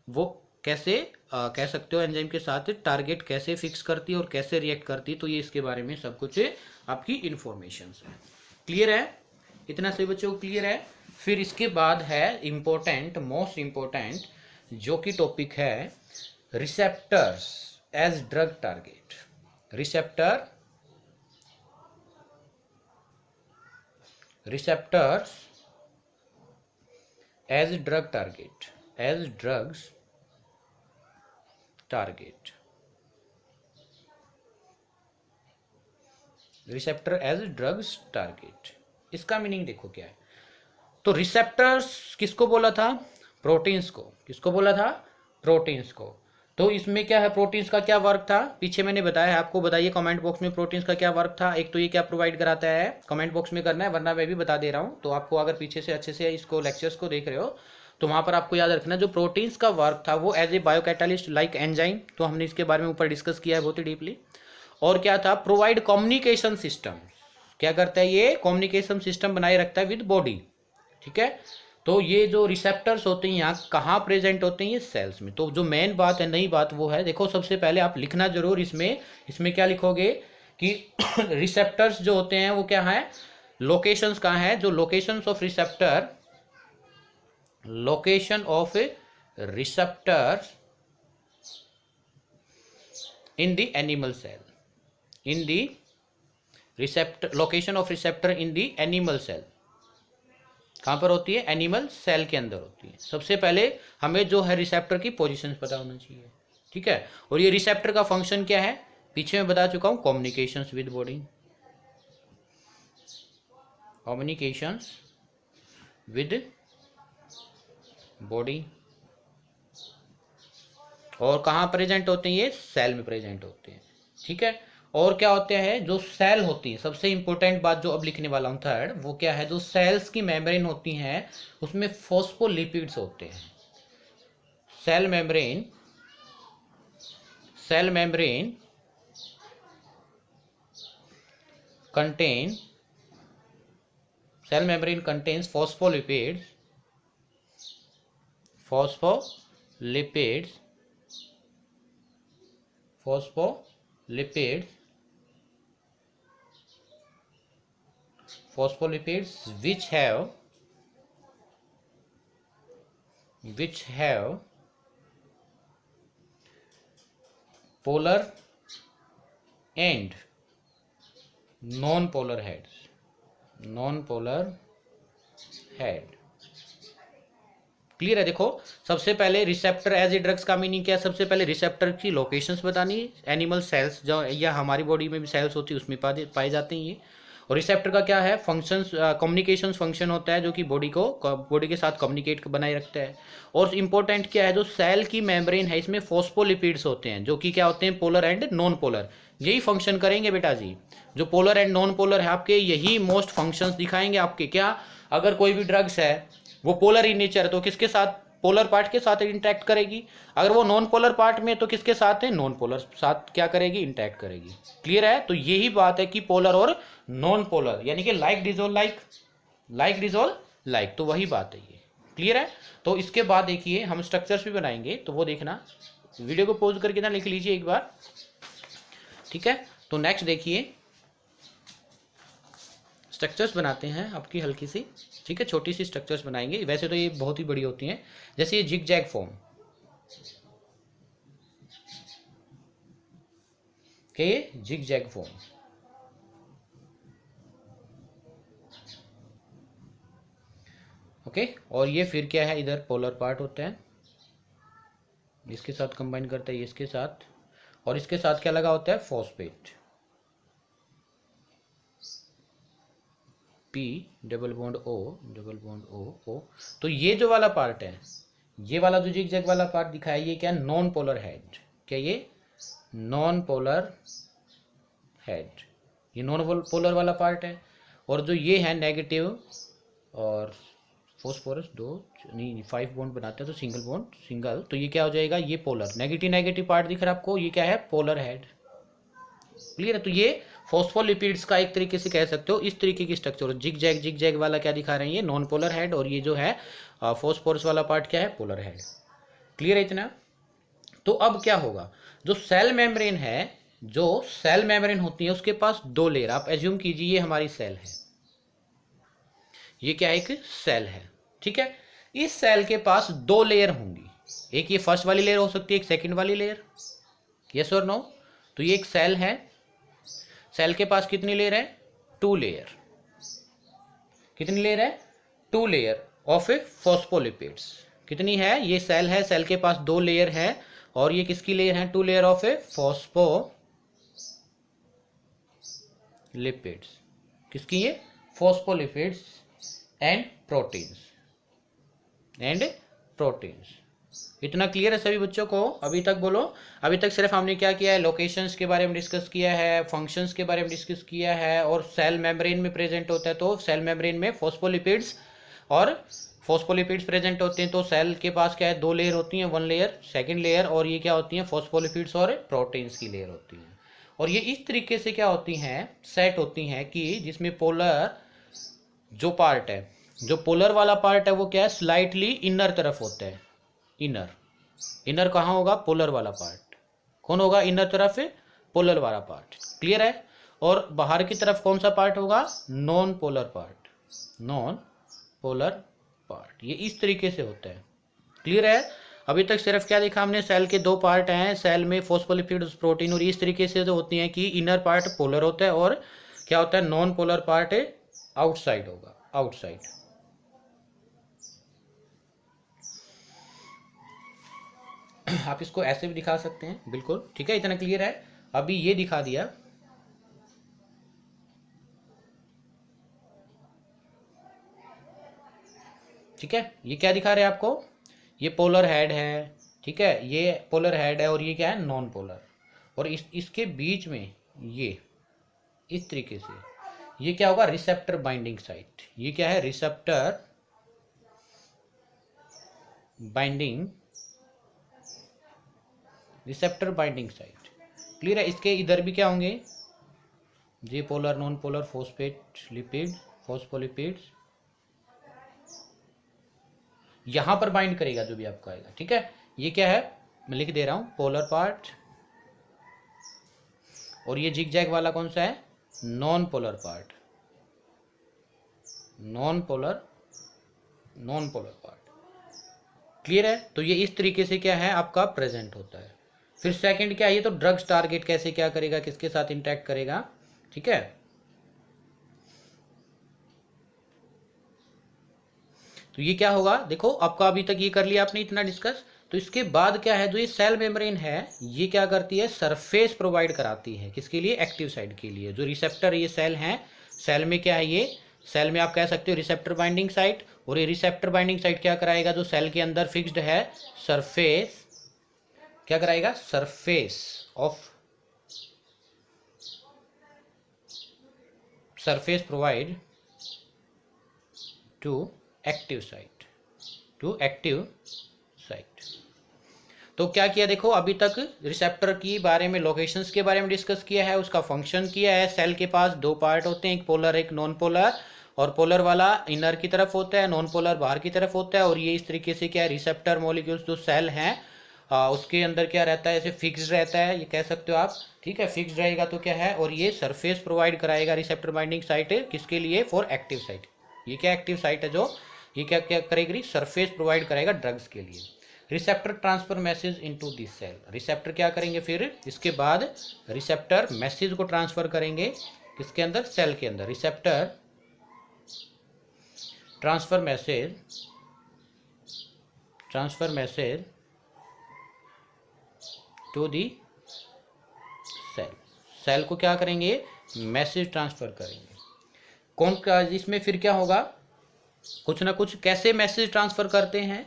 वो कैसे कह सकते हो एंजाइम के साथ टारगेट कैसे फिक्स करती है और कैसे रिएक्ट करती है, तो ये इसके बारे में सब कुछ आपकी इंफॉर्मेशन है। क्लियर है, इतना सही बच्चों को क्लियर है। फिर इसके बाद है इम्पोर्टेंट, मोस्ट इम्पोर्टेंट, जो कि टॉपिक है receptors as drug target. Receptors as drug target, as drugs target, receptor as drugs target, इसका मीनिंग देखो क्या है। तो रिसेप्टर्स किसको बोला था, प्रोटीन्स को, किसको बोला था, प्रोटीन्स को। तो इसमें क्या है, प्रोटीन्स का क्या वर्क था, पीछे मैंने बताया है आपको, बताइए कमेंट बॉक्स में प्रोटीन्स का क्या वर्क था। एक तो ये क्या प्रोवाइड कराता है, कमेंट बॉक्स में करना है, वरना मैं भी बता दे रहा हूँ। तो आपको अगर पीछे से अच्छे से इसको लेक्चर्स को देख रहे हो तो वहाँ पर आपको याद रखना, जो प्रोटीन्स का वर्क था वो एज ए बायोकैटालिस्ट लाइक एंजाइम, तो हमने इसके बारे में ऊपर डिस्कस किया है बहुत ही डीपली। और क्या था, प्रोवाइड कम्युनिकेशन सिस्टम। क्या करता है ये, कम्युनिकेशन सिस्टम बनाए रखता है विद बॉडी। ठीक है, तो ये जो रिसेप्टर्स होते हैं यहाँ कहाँ प्रेजेंट होते हैं, ये सेल्स में। तो जो मेन बात है, नई बात वो है, देखो सबसे पहले आप लिखना जरूर इसमें, इसमें क्या लिखोगे कि रिसेप्टर्स जो होते हैं वो क्या है, लोकेशंस कहाँ है, जो locations of receptor, location of receptors in the animal cell, in the receptor, location of receptor in the animal cell, कहाँ पर होती है, एनिमल सेल के अंदर होती है। सबसे पहले हमें जो है रिसेप्टर की पोजीशन पता होना चाहिए। ठीक है, और ये रिसेप्टर का फंक्शन क्या है, पीछे मैं बता चुका हूँ, communications with body, communications with body. और कहाँ प्रेजेंट होते हैं, ये सेल में प्रेजेंट होते हैं। ठीक है, और क्या होते हैं, जो सेल होती है, सबसे इंपॉर्टेंट बात जो अब लिखने वाला हूँ थर्ड, वो क्या है, जो सेल्स की मेम्ब्रेन होती हैं उसमें फॉस्फोलिपिड्स होते हैं। Cell membrane, cell membrane contain, cell membrane contains phospholipids, phospholipids, phospholipids which have polar and non-polar heads, non-polar head। Clear है। देखो सबसे पहले रिसेप्टर एज ए ड्रग्स का मीनिंग क्या है, सबसे पहले रिसेप्टर की लोकेशंस बतानी, एनिमल सेल्स जो या हमारी बॉडी में भी सेल्स होती है उसमें पाए जाते हैं ये। और रिसेप्टर का क्या है, फंक्शंस, कम्युनिकेशन फंक्शन होता है जो कि बॉडी के साथ कम्युनिकेट बनाए रखता है। और इम्पोर्टेंट क्या है, जो सेल की मेम्ब्रेन है इसमें फॉस्फोलिपिड्स होते हैं जो कि क्या होते हैं, पोलर एंड नॉन पोलर। यही फंक्शन करेंगे बेटा जी, जो पोलर एंड नॉन पोलर है आपके, यही मोस्ट फंक्शंस दिखाएंगे आपके। क्या, अगर कोई भी ड्रग्स है वो पोलर इन नेचर है तो किसके साथ, पोलर पार्ट के साथ इंटरेक्ट करेगी। अगर वो नॉन पोलर पार्ट में तो किसके साथ है, नॉन पोलर साथ क्या करेगी, इंटरेक्ट करेगी। क्लियर है, तो यही बात है कि पोलर और नॉन पोलर, यानी कि like dissolve like, like dissolve like, तो वही बात है ये। क्लियर है, तो इसके बाद देखिए हम स्ट्रक्चर्स भी बनाएंगे, तो वो देखना, वीडियो को पॉज करके ना लिख लीजिए एक बार। ठीक है, तो नेक्स्ट देखिए स्ट्रक्चर्स बनाते हैं आपकी हल्की सी। ठीक है, छोटी सी स्ट्रक्चर्स बनाएंगे, वैसे तो ये बहुत ही बड़ी होती हैं, जैसे ये जिग जैग फॉर्म के, जिग जैग फॉर्म। ओके, और ये फिर क्या है, इधर पोलर पार्ट होता है, इसके साथ कंबाइन करता है, इसके साथ, और इसके साथ क्या लगा होता है, phosphate, P double bond O। तो ये जो वाला पार्ट है, ये वाला जो जिग जैग वाला पार्ट दिखा है, ये क्या है, नॉन पोलर हेड। क्या ये नॉन पोलर हेड, ये नॉन पोलर वाला पार्ट है। और जो ये है नेगेटिव और फॉस्फोरस, दो नहीं 5 बॉन्ड बनाते हैं तो सिंगल बॉन्ड सिंगल, तो ये क्या हो जाएगा, ये पोलर, नेगेटिव पार्ट दिख रहा है आपको, ये क्या है, पोलर हेड। क्लियर है, तो ये फॉस्फोलिपिड्स का एक तरीके से कह सकते हो इस तरीके की स्ट्रक्चर। जिग जैग वाला क्या दिखा रहे हैं, ये नॉन पोलर हेड, और ये जो है फॉस्फोरस वाला पार्ट क्या है, पोलर हेड। क्लियर है इतना। तो अब क्या होगा, जो सेल मेम्ब्रेन है, जो सेल मेम्ब्रेन होती है उसके पास दो लेयर, आप एज्यूम कीजिए ये हमारी सेल है, ये क्या है, एक सेल है। ठीक है, इस सेल के पास दो लेयर होंगी, एक ये फर्स्ट वाली लेयर हो सकती है, एक सेकंड वाली लेयर, यस और नो। तो ये एक सेल है, सेल के पास कितनी लेयर है, 2 लेयर। कितनी लेयर है, 2 लेयर ऑफ ए फॉस्फोलिपिड्स। कितनी है, ये सेल है, सेल के पास 2 लेयर है, और ये किसकी लेयर है, 2 लेयर ऑफ ए फॉस्फोलिपिड्स। किसकी, ये फॉस्फोलिपिड्स एंड प्रोटीन्स। इतना क्लियर है सभी बच्चों को अभी तक, बोलो। अभी तक सिर्फ हमने क्या किया है, लोकेशंस के बारे में डिस्कस किया है, फंक्शंस के बारे में डिस्कस किया है, और सेल मेम्ब्रेन में प्रेजेंट होता है तो सेल मेम्ब्रेन में फॉस्फोलिपिड्स प्रेजेंट होते हैं। तो सेल के पास क्या है, 2 लेयर होती हैं, 1 लेयर, सेकंड लेयर, और ये क्या होती हैं, फॉस्फोलिपिड्स और प्रोटीन्स की लेयर होती है। और ये इस तरीके से क्या होती हैं, सेट होती हैं कि जिसमें पोलर जो पार्ट है, जो पोलर वाला पार्ट है वो क्या है, स्लाइटली इनर तरफ होता है। इनर, इनर कहाँ होगा, पोलर वाला पार्ट। कौन होगा इनर तरफ, पोलर वाला पार्ट। क्लियर है। और बाहर की तरफ कौन सा पार्ट होगा, non polar part. Non polar part, ये इस तरीके से होता है। क्लियर है। अभी तक सिर्फ क्या देखा हमने, सेल के दो पार्ट हैं, सेल में फॉस्फोलिपिड्स, प्रोटीन, और इस तरीके से जो होती हैं कि इनर पार्ट पोलर होता है और क्या होता है, नॉन पोलर पार्ट आउटसाइड होगा, आउटसाइड। आप इसको ऐसे भी दिखा सकते हैं, बिल्कुल ठीक है, इतना क्लियर है। अभी ये दिखा दिया, ठीक है। ये क्या दिखा रहे हैं आपको, ये पोलर हेड है, ठीक है, ये पोलर हेड है और ये क्या है, नॉन पोलर। और इसके बीच में ये इस तरीके से, ये क्या होगा, रिसेप्टर बाइंडिंग साइट। ये क्या है, receptor binding, receptor binding site. Clear है। इसके इधर भी क्या होंगे, ये polar, non polar, phosphate lipid, phospholipids, यहां पर बाइंड करेगा जो भी आपका आएगा, ठीक है। ये क्या है, मैं लिख दे रहा हूं, पोलर पार्ट। और ये जिग जैग वाला कौन सा है, non polar part, non polar, non polar part. Clear है। तो ये इस तरीके से क्या है आपका प्रेजेंट होता है। फिर सेकंड क्या है, ये तो ड्रग्स टारगेट कैसे क्या करेगा, किसके साथ इंटरेक्ट करेगा, ठीक है। तो ये क्या होगा, देखो आपका अभी तक ये कर लिया आपने इतना डिस्कस। तो इसके बाद क्या है, जो ये सेल मेम्ब्रेन है, ये क्या करती है, सरफेस प्रोवाइड कराती है, किसके लिए, एक्टिव साइट के लिए। जो रिसेप्टर ये सेल हैं, सेल में क्या है, ये सेल में आप कह सकते हो रिसेप्टर बाइंडिंग साइट। और ये रिसेप्टर बाइंडिंग साइट क्या कराएगा, जो सेल के अंदर फिक्स्ड है, सरफेस क्या कराएगा, surface of, surface provide to active site, to active site. तो क्या किया, देखो अभी तक रिसेप्टर की बारे में, लोकेशंस के बारे में डिस्कस किया है, उसका फंक्शन किया है। सेल के पास दो पार्ट होते हैं, एक पोलर एक नॉन पोलर, और पोलर वाला इनर की तरफ होता है, नॉन पोलर बाहर की तरफ होता है। और ये इस तरीके से क्या है, रिसेप्टर मॉलिक्यूल्स जो सेल हैं उसके अंदर क्या रहता है, ऐसे फिक्स्ड रहता है, ये कह सकते हो आप, ठीक है। फिक्स्ड रहेगा तो क्या है, और ये सरफेस प्रोवाइड कराएगा, रिसेप्टर बाइंडिंग साइट किसके लिए, फॉर एक्टिव साइट। ये क्या एक्टिव साइट है, जो ये क्या क्या करेगी, सरफेस प्रोवाइड कराएगा ड्रग्स के लिए। Receptor transfer message into this cell, receptor क्या करेंगे, फिर इसके बाद रिसेप्टर मैसेज को ट्रांसफर करेंगे किसके अंदर, सेल के अंदर। Receptor transfer message, transfer message to the cell, cell को क्या करेंगे, मैसेज ट्रांसफर करेंगे। कौन का, इसमें फिर क्या होगा, कुछ ना कुछ कैसे मैसेज ट्रांसफर करते हैं,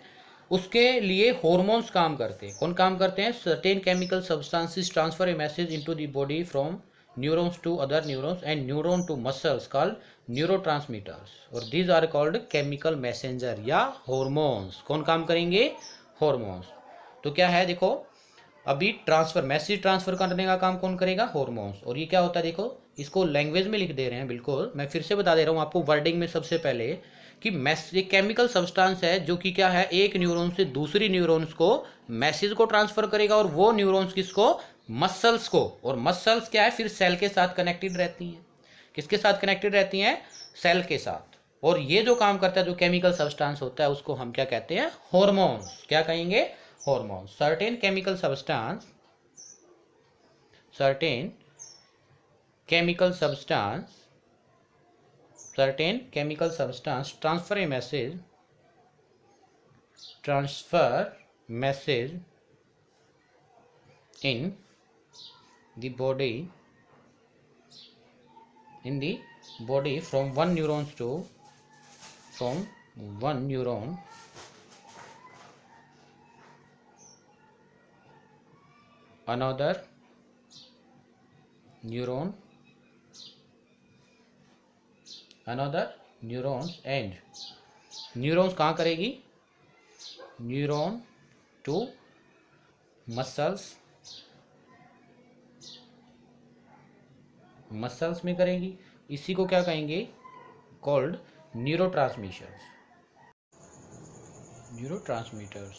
उसके लिए हॉर्मोन्स काम करते हैं। कौन काम करते हैं, certain chemical substances transfer a message into the body from neurons to other neurons and neuron to muscles called neurotransmitters, और these are called chemical messenger या हॉर्मोन्स। कौन काम करेंगे, हॉर्मोन्स। तो क्या है, देखो अभी ट्रांसफर, मैसेज ट्रांसफर करने का काम कौन करेगा, हॉर्मोन्स। और ये क्या होता है, देखो इसको लैंग्वेज में लिख दे रहे हैं, बिल्कुल मैं फिर से बता दे रहा हूँ आपको वर्डिंग में सबसे पहले, कि ये केमिकल सब्सटेंस है जो कि क्या है, एक न्यूरॉन से दूसरी न्यूरॉन्स को मैसेज को ट्रांसफर करेगा, और वो न्यूरॉन्स किसको, मसल्स को। और मसल्स क्या है, फिर सेल के साथ कनेक्टेड रहती हैं, किसके साथ कनेक्टेड रहती हैं, सेल के साथ। और ये जो काम करता है, जो केमिकल सब्सटेंस होता है, उसको हम क्या कहते हैं, हॉर्मोन्स। क्या कहेंगे, hormones. Certain chemical substance, certain chemical substance, certain chemical substance transfer a message, transfer message in the body, in the body from one neuron to, from one neuron another neuron, another neurons, and neurons कहाँ करेगी, neuron to muscles muscles में करेगी। इसी को क्या कहेंगे, called neurotransmitters. Neurotransmitters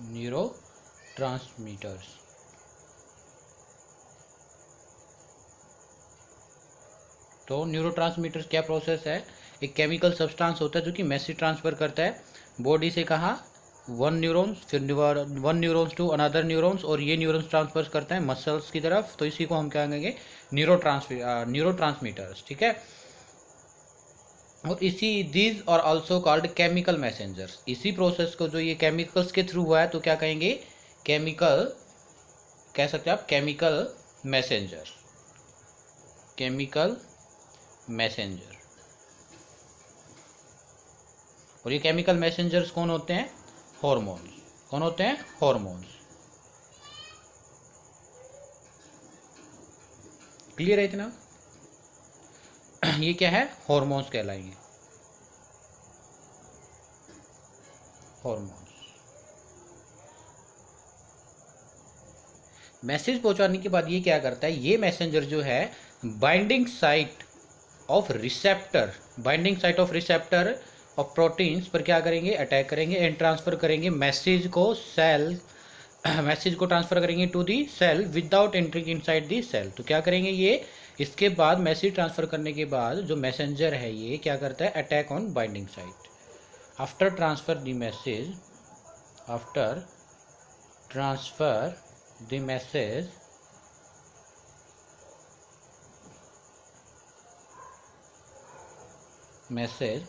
neurotransmitters तो neurotransmitters क्या प्रोसेस है, एक केमिकल सब्सटेंस होता है जो कि मैसेज ट्रांसफर करता है बॉडी से, कहाँ, वन न्यूरॉन्स, फिर one neurons to another neurons, और ये न्यूरॉन्स ट्रांसफर करता है मसल्स की तरफ। तो इसी को हम क्या कहेंगे, न्यूरोट्रांसमीटर्स, ठीक है। और इसी दीज और आल्सो कॉल्ड केमिकल मैसेंजर्स। इसी प्रोसेस को जो ये केमिकल्स के थ्रू हुआ है तो क्या कहेंगे, केमिकल कह सकते हैं आप, केमिकल मैसेंजर, केमिकल मैसेंजर। और ये केमिकल मैसेंजर्स कौन होते हैं, हॉर्मोन्स। कौन होते हैं, हॉर्मोन्स। क्लियर है इतना, ये क्या है, हॉर्मोन्स कहलाएंगे, हॉर्मोन्स। मैसेज पहुंचाने के बाद ये क्या करता है, ये मैसेंजर जो है binding site of receptor, binding site of receptor of proteins पर क्या करेंगे, अटैक करेंगे एंड ट्रांसफर करेंगे मैसेज को सेल, मैसेज को ट्रांसफर करेंगे to the cell without entering inside the cell. तो क्या करेंगे ये, इसके बाद मैसेज ट्रांसफर करने के बाद जो मैसेंजर है ये क्या करता है, attack on binding site. After transfer the message, after transfer the message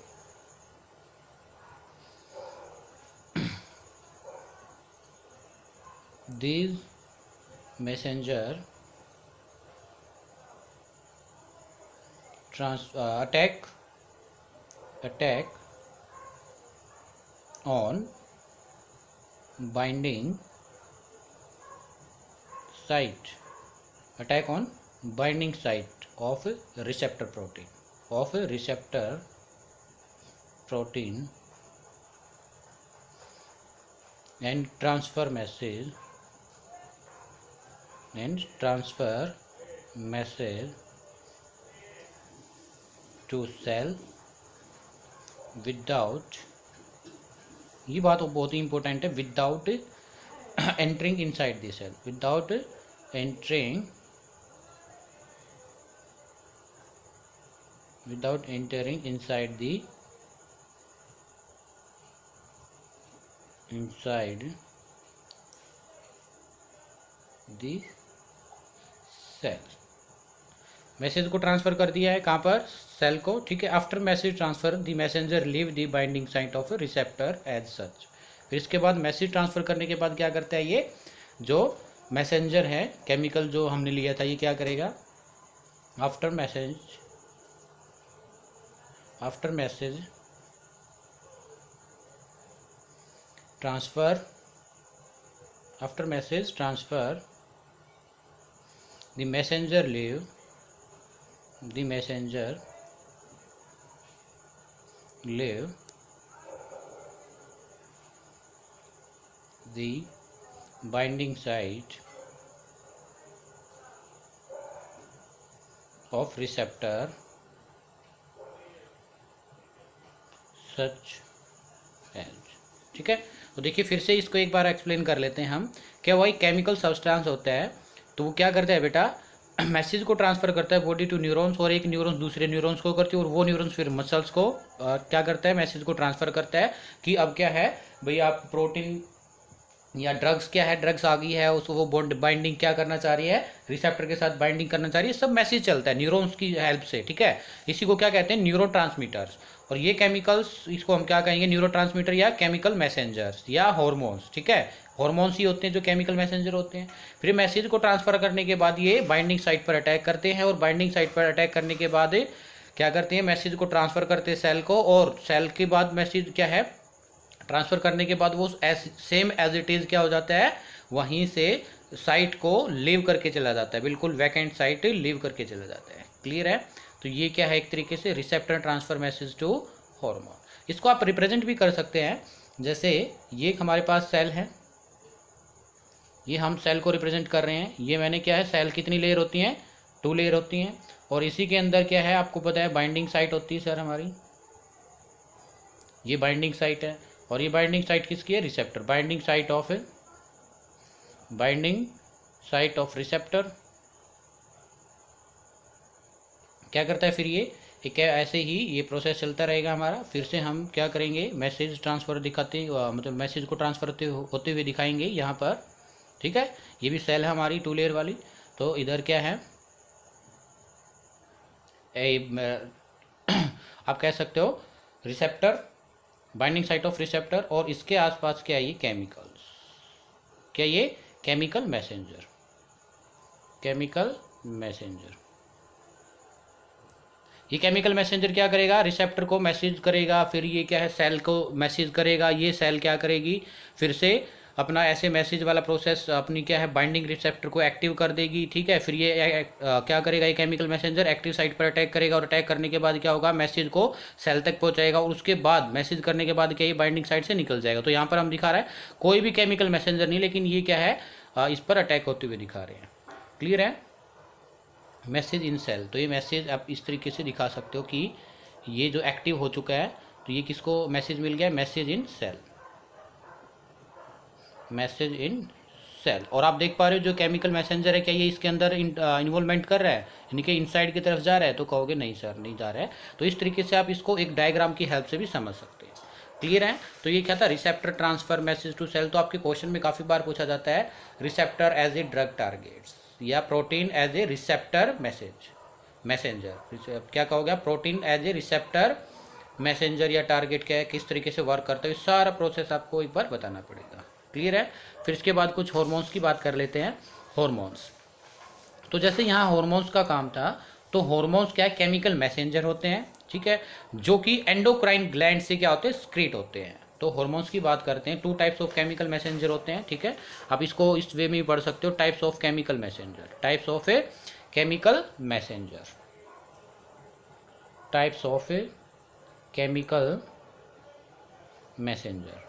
these messenger attack on binding site, attack on binding site of receptor protein and transfer message to cell without, ये बात बहुत ही important है, without entering inside the cell, without entering inside the cell. Message को transfer कर दिया है कहाँ पर, सेल को, ठीक है। After message transfer the messenger leave the binding site of receptor as such. फिर इसके बाद मैसेज ट्रांसफर करने के बाद क्या करता है, ये जो मैसेंजर है केमिकल जो हमने लिया था, ये क्या करेगा, after message transfer the messenger leave the binding site of receptor such as, ठीक है। तो देखिए फिर से इसको एक बार एक्सप्लेन कर लेते हैं हम, क्या वही केमिकल सब्सटेंस होता है, तो वो क्या करता है बेटा, मैसेज को ट्रांसफर करता है बॉडी टू न्यूरॉन्स, और एक न्यूरॉन्स दूसरे न्यूरॉन्स को करती है, और वो न्यूरॉन्स फिर मसल्स को क्या करता है, मैसेज को ट्रांसफर करता है कि अब क्या है भाई, आप प्रोटीन या ड्रग्स, क्या है, ड्रग्स आ गई है, उसको वो बॉन्ड बाइंडिंग क्या करना चाह रही है, रिसेप्टर के साथ बाइंडिंग करना चाह रही है, सब मैसेज चलता है न्यूरॉन्स की हेल्प से, ठीक है। इसी को क्या कहते हैं, न्यूरोट्रांसमीटर्स। और ये केमिकल्स, इसको हम क्या कहेंगे, न्यूरोट्रांसमीटर या केमिकल मैसेंजर्स या हार्मोन्स, ठीक है। हार्मोन्स ही होते हैं जो केमिकल मैसेंजर होते हैं। फिर मैसेज को ट्रांसफर करने के बाद ये बाइंडिंग साइट पर अटैक करते हैं, और बाइंडिंग साइट पर अटैक करने के बाद क्या करते हैं, मैसेज को ट्रांसफर करते हैं सेल को, और सेल के बाद मैसेज क्या है, ट्रांसफर करने के बाद वो सेम एज इट इज़ क्या हो जाता है, वहीं से साइट को लीव करके चला जाता है, बिल्कुल वैकेंट साइट लीव करके चला जाता है। क्लियर है। तो ये क्या है, एक तरीके से receptor transfer message to hormone. इसको आप रिप्रेजेंट भी कर सकते हैं, जैसे ये हमारे पास सेल है, ये हम सेल को रिप्रेजेंट कर रहे हैं। ये मैंने क्या है, सेल कितनी लेयर होती हैं, 2 लेयर होती हैं। और इसी के अंदर क्या है, आपको पता है बाइंडिंग साइट होती है सर हमारी, ये बाइंडिंग साइट है। और ये बाइंडिंग साइट किसकी है, receptor, binding site of receptor. क्या करता है फिर ये क्या, ऐसे ही ये प्रोसेस चलता रहेगा हमारा। फिर से हम क्या करेंगे, मैसेज ट्रांसफ़र दिखाते, मतलब मैसेज को ट्रांसफ़र होते हुए दिखाएंगे यहाँ पर, ठीक है। ये भी सेल है हमारी 2 लेयर वाली। तो इधर क्या है, आप कह सकते हो receptor, binding site of receptor, और इसके आसपास क्या है, ये केमिकल्स, क्या ये केमिकल मैसेंजर, ये केमिकल मैसेंजर क्या करेगा, रिसेप्टर को मैसेज करेगा, फिर ये क्या है, सेल को मैसेज करेगा, ये सेल क्या करेगी, फिर से अपना ऐसे मैसेज वाला प्रोसेस अपनी क्या है, बाइंडिंग रिसेप्टर को एक्टिव कर देगी, ठीक है। फिर ये क्या करेगा, ये केमिकल मैसेंजर एक्टिव साइट पर अटैक करेगा, और अटैक करने के बाद क्या होगा, मैसेज को सेल तक पहुंचाएगा, और उसके बाद मैसेज करने के बाद क्या, ये बाइंडिंग साइट से निकल जाएगा। तो यहाँ पर हम दिखा रहे हैं कोई भी केमिकल मैसेंजर नहीं, लेकिन ये क्या है, इस पर अटैक होते हुए दिखा रहे हैं। क्लियर है, मैसेज इन सेल। तो ये मैसेज आप इस तरीके से दिखा सकते हो कि ये जो एक्टिव हो चुका है, तो ये किसको मैसेज मिल गया, message in cell, message in cell. और आप देख पा रहे हो जो केमिकल मैसेंजर है, क्या ये इसके अंदर इन्वॉल्वमेंट कर रहा है, यानी कि इनसाइड की तरफ जा रहा है, तो कहोगे नहीं सर नहीं जा रहा है। तो इस तरीके से आप इसको एक डायग्राम की हेल्प से भी समझ सकते हैं। क्लियर है। तो ये क्या था, receptor transfer message to cell. तो आपके क्वेश्चन में काफ़ी बार पूछा जाता है receptor as a drug targets, या protein as a receptor messenger. क्या कहोगे आप, protein as a receptor messenger या टारगेट क्या है, किस तरीके से वर्क करता है, सारा प्रोसेस आपको एक बार बताना पड़ेगा। क्लियर है। फिर इसके बाद कुछ हार्मोन्स की बात कर लेते हैं। हार्मोन्स, तो जैसे यहाँ हार्मोन्स का काम था, तो हार्मोन्स क्या है, केमिकल मैसेंजर होते हैं, ठीक है, जो कि एंडोक्राइन ग्लैंड से क्या होते हैं, स्क्रीट होते हैं। तो हार्मोन्स की बात करते हैं, 2 टाइप्स ऑफ केमिकल मैसेंजर होते हैं, ठीक है। आप इसको इस वे में भी पढ़ सकते हो, types of chemical messenger, types of a chemical messenger, types of a chemical messenger.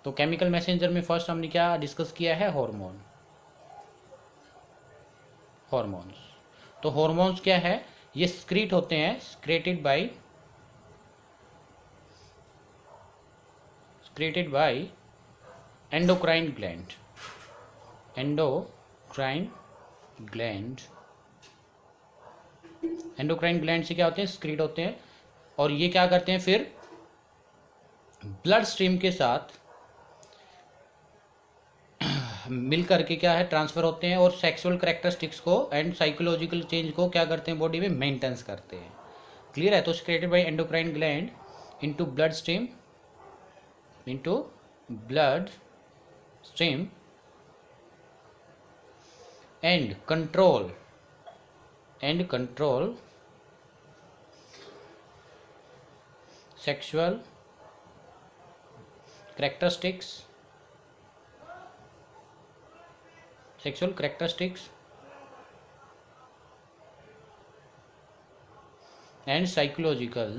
तो केमिकल मैसेंजर में फर्स्ट हमने क्या डिस्कस किया है, हॉर्मोन्स। तो हॉर्मोन्स क्या है, ये स्क्रीट होते हैं, secreted by endocrine gland, endocrine gland से क्या होते हैं, स्क्रीट होते हैं। और ये क्या करते हैं, फिर ब्लड स्ट्रीम के साथ मिल करके क्या है, ट्रांसफर होते हैं, और सेक्सुअल कैरेक्टरिस्टिक्स को एंड साइकोलॉजिकल चेंज को क्या करते हैं, बॉडी में मेंटेन्स करते हैं। क्लियर है। तो created by endocrine gland into blood stream and control sexual characteristics and psychological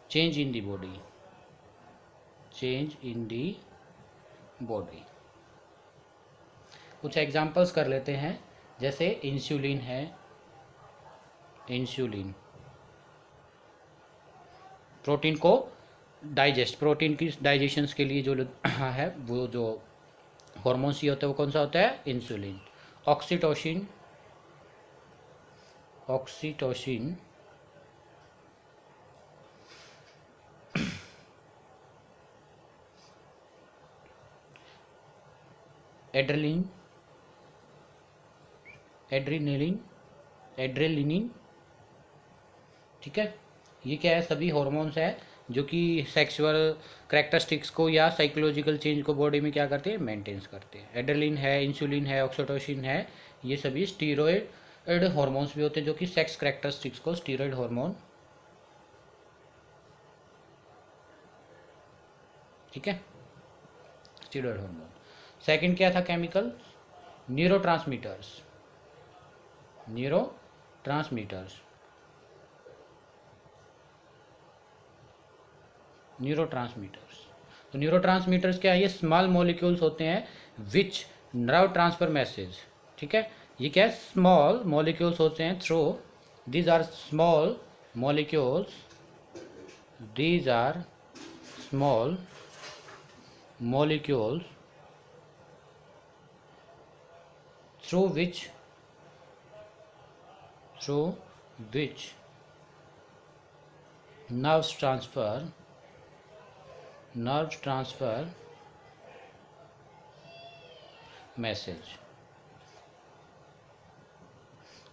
change in the body। कुछ एग्जांपल्स कर लेते हैं, जैसे इंसुलिन है, प्रोटीन को प्रोटीन की डाइजेशंस के लिए जो है, वो जो हार्मोन्स ही होता है, वो कौन सा होता है, इंसुलिन। ऑक्सीटोसिन एड्रेलिन, ठीक है। ये क्या है, सभी हार्मोन्स है जो कि सेक्सुअल कैरेक्टरिस्टिक्स को या साइकोलॉजिकल चेंज को बॉडी में क्या करते हैं, मेंटेन्स करते हैं। एड्रेलिन है, इंसुलिन है, ऑक्सीटोसिन है, ये सभी स्टीरॉयड हार्मोन्स भी होते हैं, जो कि सेक्स कैरेक्टरिस्टिक्स को स्टीरॉयड हार्मोन, ठीक है। Steroid hormone. सेकंड क्या था केमिकल? न्यूरोट्रांसमीटर्स। न्यूरोट्रांसमीटर्स तो न्यूरोट्रांसमीटर्स क्या है? ये स्मॉल मॉलिक्यूल्स होते हैं विच नर्व ट्रांसफर मैसेज। ठीक है, ये क्या है? स्मॉल मॉलिक्यूल्स होते हैं through these are small molecules, these are small molecules through which nerves transfer message।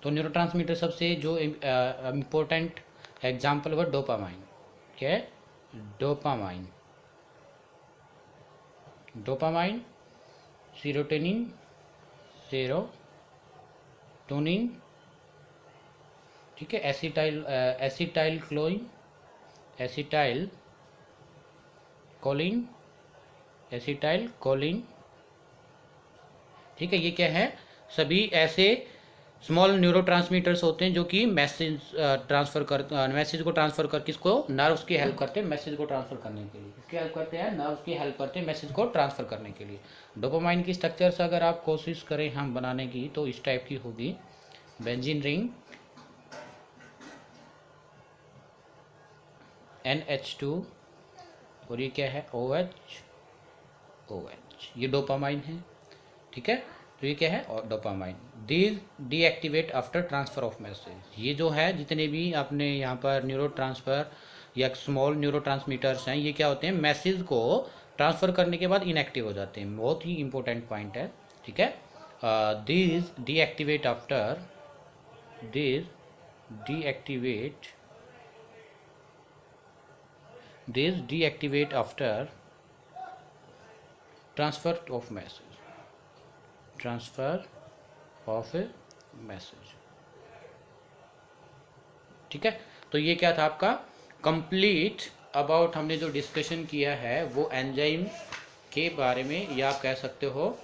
तो न्यूरोट्रांसमीटर सबसे जो इम्पोर्टेंट एग्जाम्पल वो डोपामाइन। क्या है? डोपामाइन, सीरोटोनिन, ठीक है, एसिटाइल कोलिन, ठीक है। ये क्या है? सभी ऐसे स्मॉल न्यूरोट्रांसमीटर्स होते हैं जो कि मैसेज को ट्रांसफर कर किसको? नर्व्स की हेल्प करते हैं मैसेज को ट्रांसफर करने के लिए। किसकी हेल्प करते हैं? नर्व्स की हेल्प करते हैं मैसेज को ट्रांसफर करने के लिए। डोपामाइन की स्ट्रक्चर्स अगर आप कोशिश करें हम बनाने की तो इस टाइप की होगी। बेंजीन रिंग, NH2, और ये क्या है? OH, ये डोपामाइन है। ठीक है, तो ये क्या है? और dopamine. These deactivate after transfer of message. ये जो है जितने भी आपने यहाँ पर न्यूरो ट्रांसफर या स्मॉल न्यूरो ट्रांसमीटर्स हैं, ये क्या होते हैं? मैसेज को ट्रांसफर करने के बाद इनएक्टिव हो जाते हैं। बहुत ही इंपॉर्टेंट पॉइंट है। ठीक है, these deactivate after transfer of message. ठीक है, तो ये क्या था आपका कंप्लीट अबाउट हमने जो डिस्कशन किया है वो एंजाइम के बारे में, या आप कह सकते हो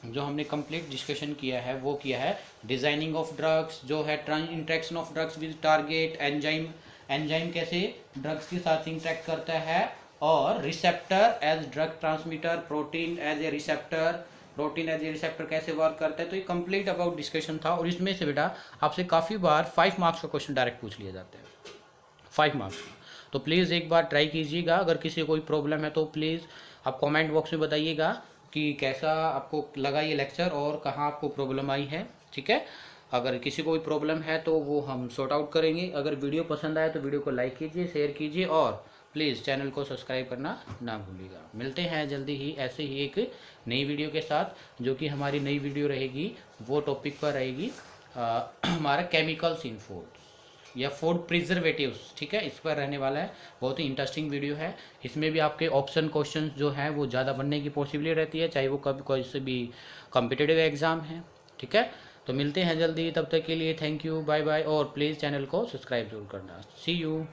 जो हमने कंप्लीट डिस्कशन किया है वो किया है डिजाइनिंग ऑफ ड्रग्स, जो है interaction of drugs with target, enzyme कैसे ड्रग्स के साथ इंटरेक्ट करता है, और receptor as drug transmitter, protein as a receptor कैसे वर्क करता है। तो ये कंप्लीट अबाउट डिस्कशन था। और इसमें से बेटा आपसे काफ़ी बार 5 मार्क्स का क्वेश्चन डायरेक्ट पूछ लिए जाते हैं, 5 मार्क्स का। तो प्लीज़ एक बार ट्राई कीजिएगा। अगर किसी को कोई प्रॉब्लम है तो प्लीज़ आप कमेंट बॉक्स में बताइएगा कि कैसा आपको लगा ये लेक्चर और कहाँ आपको प्रॉब्लम आई है। ठीक है, अगर किसी को कोई प्रॉब्लम है तो वो हम सॉर्ट आउट करेंगे। अगर वीडियो पसंद आए तो वीडियो को लाइक कीजिए, शेयर कीजिए, और प्लीज़ चैनल को सब्सक्राइब करना ना भूलिएगा। मिलते हैं जल्दी ही ऐसे ही एक नई वीडियो के साथ, जो कि हमारी नई वीडियो रहेगी वो टॉपिक पर रहेगी हमारा केमिकल्स इन फूड्स या फूड प्रिजर्वेटिव्स। ठीक है, इस पर रहने वाला है। बहुत ही इंटरेस्टिंग वीडियो है। इसमें भी आपके ऑप्शन क्वेश्चन जो है वो ज़्यादा बनने की पॉसिबिलिटी रहती है, चाहे वो कभी कोई से भी कॉम्पिटिटिव एग्जाम है। ठीक है, तो मिलते हैं जल्दी। तब तक के लिए थैंक यू, बाय बाय, और प्लीज़ चैनल को सब्सक्राइब जरूर करना। सी यू।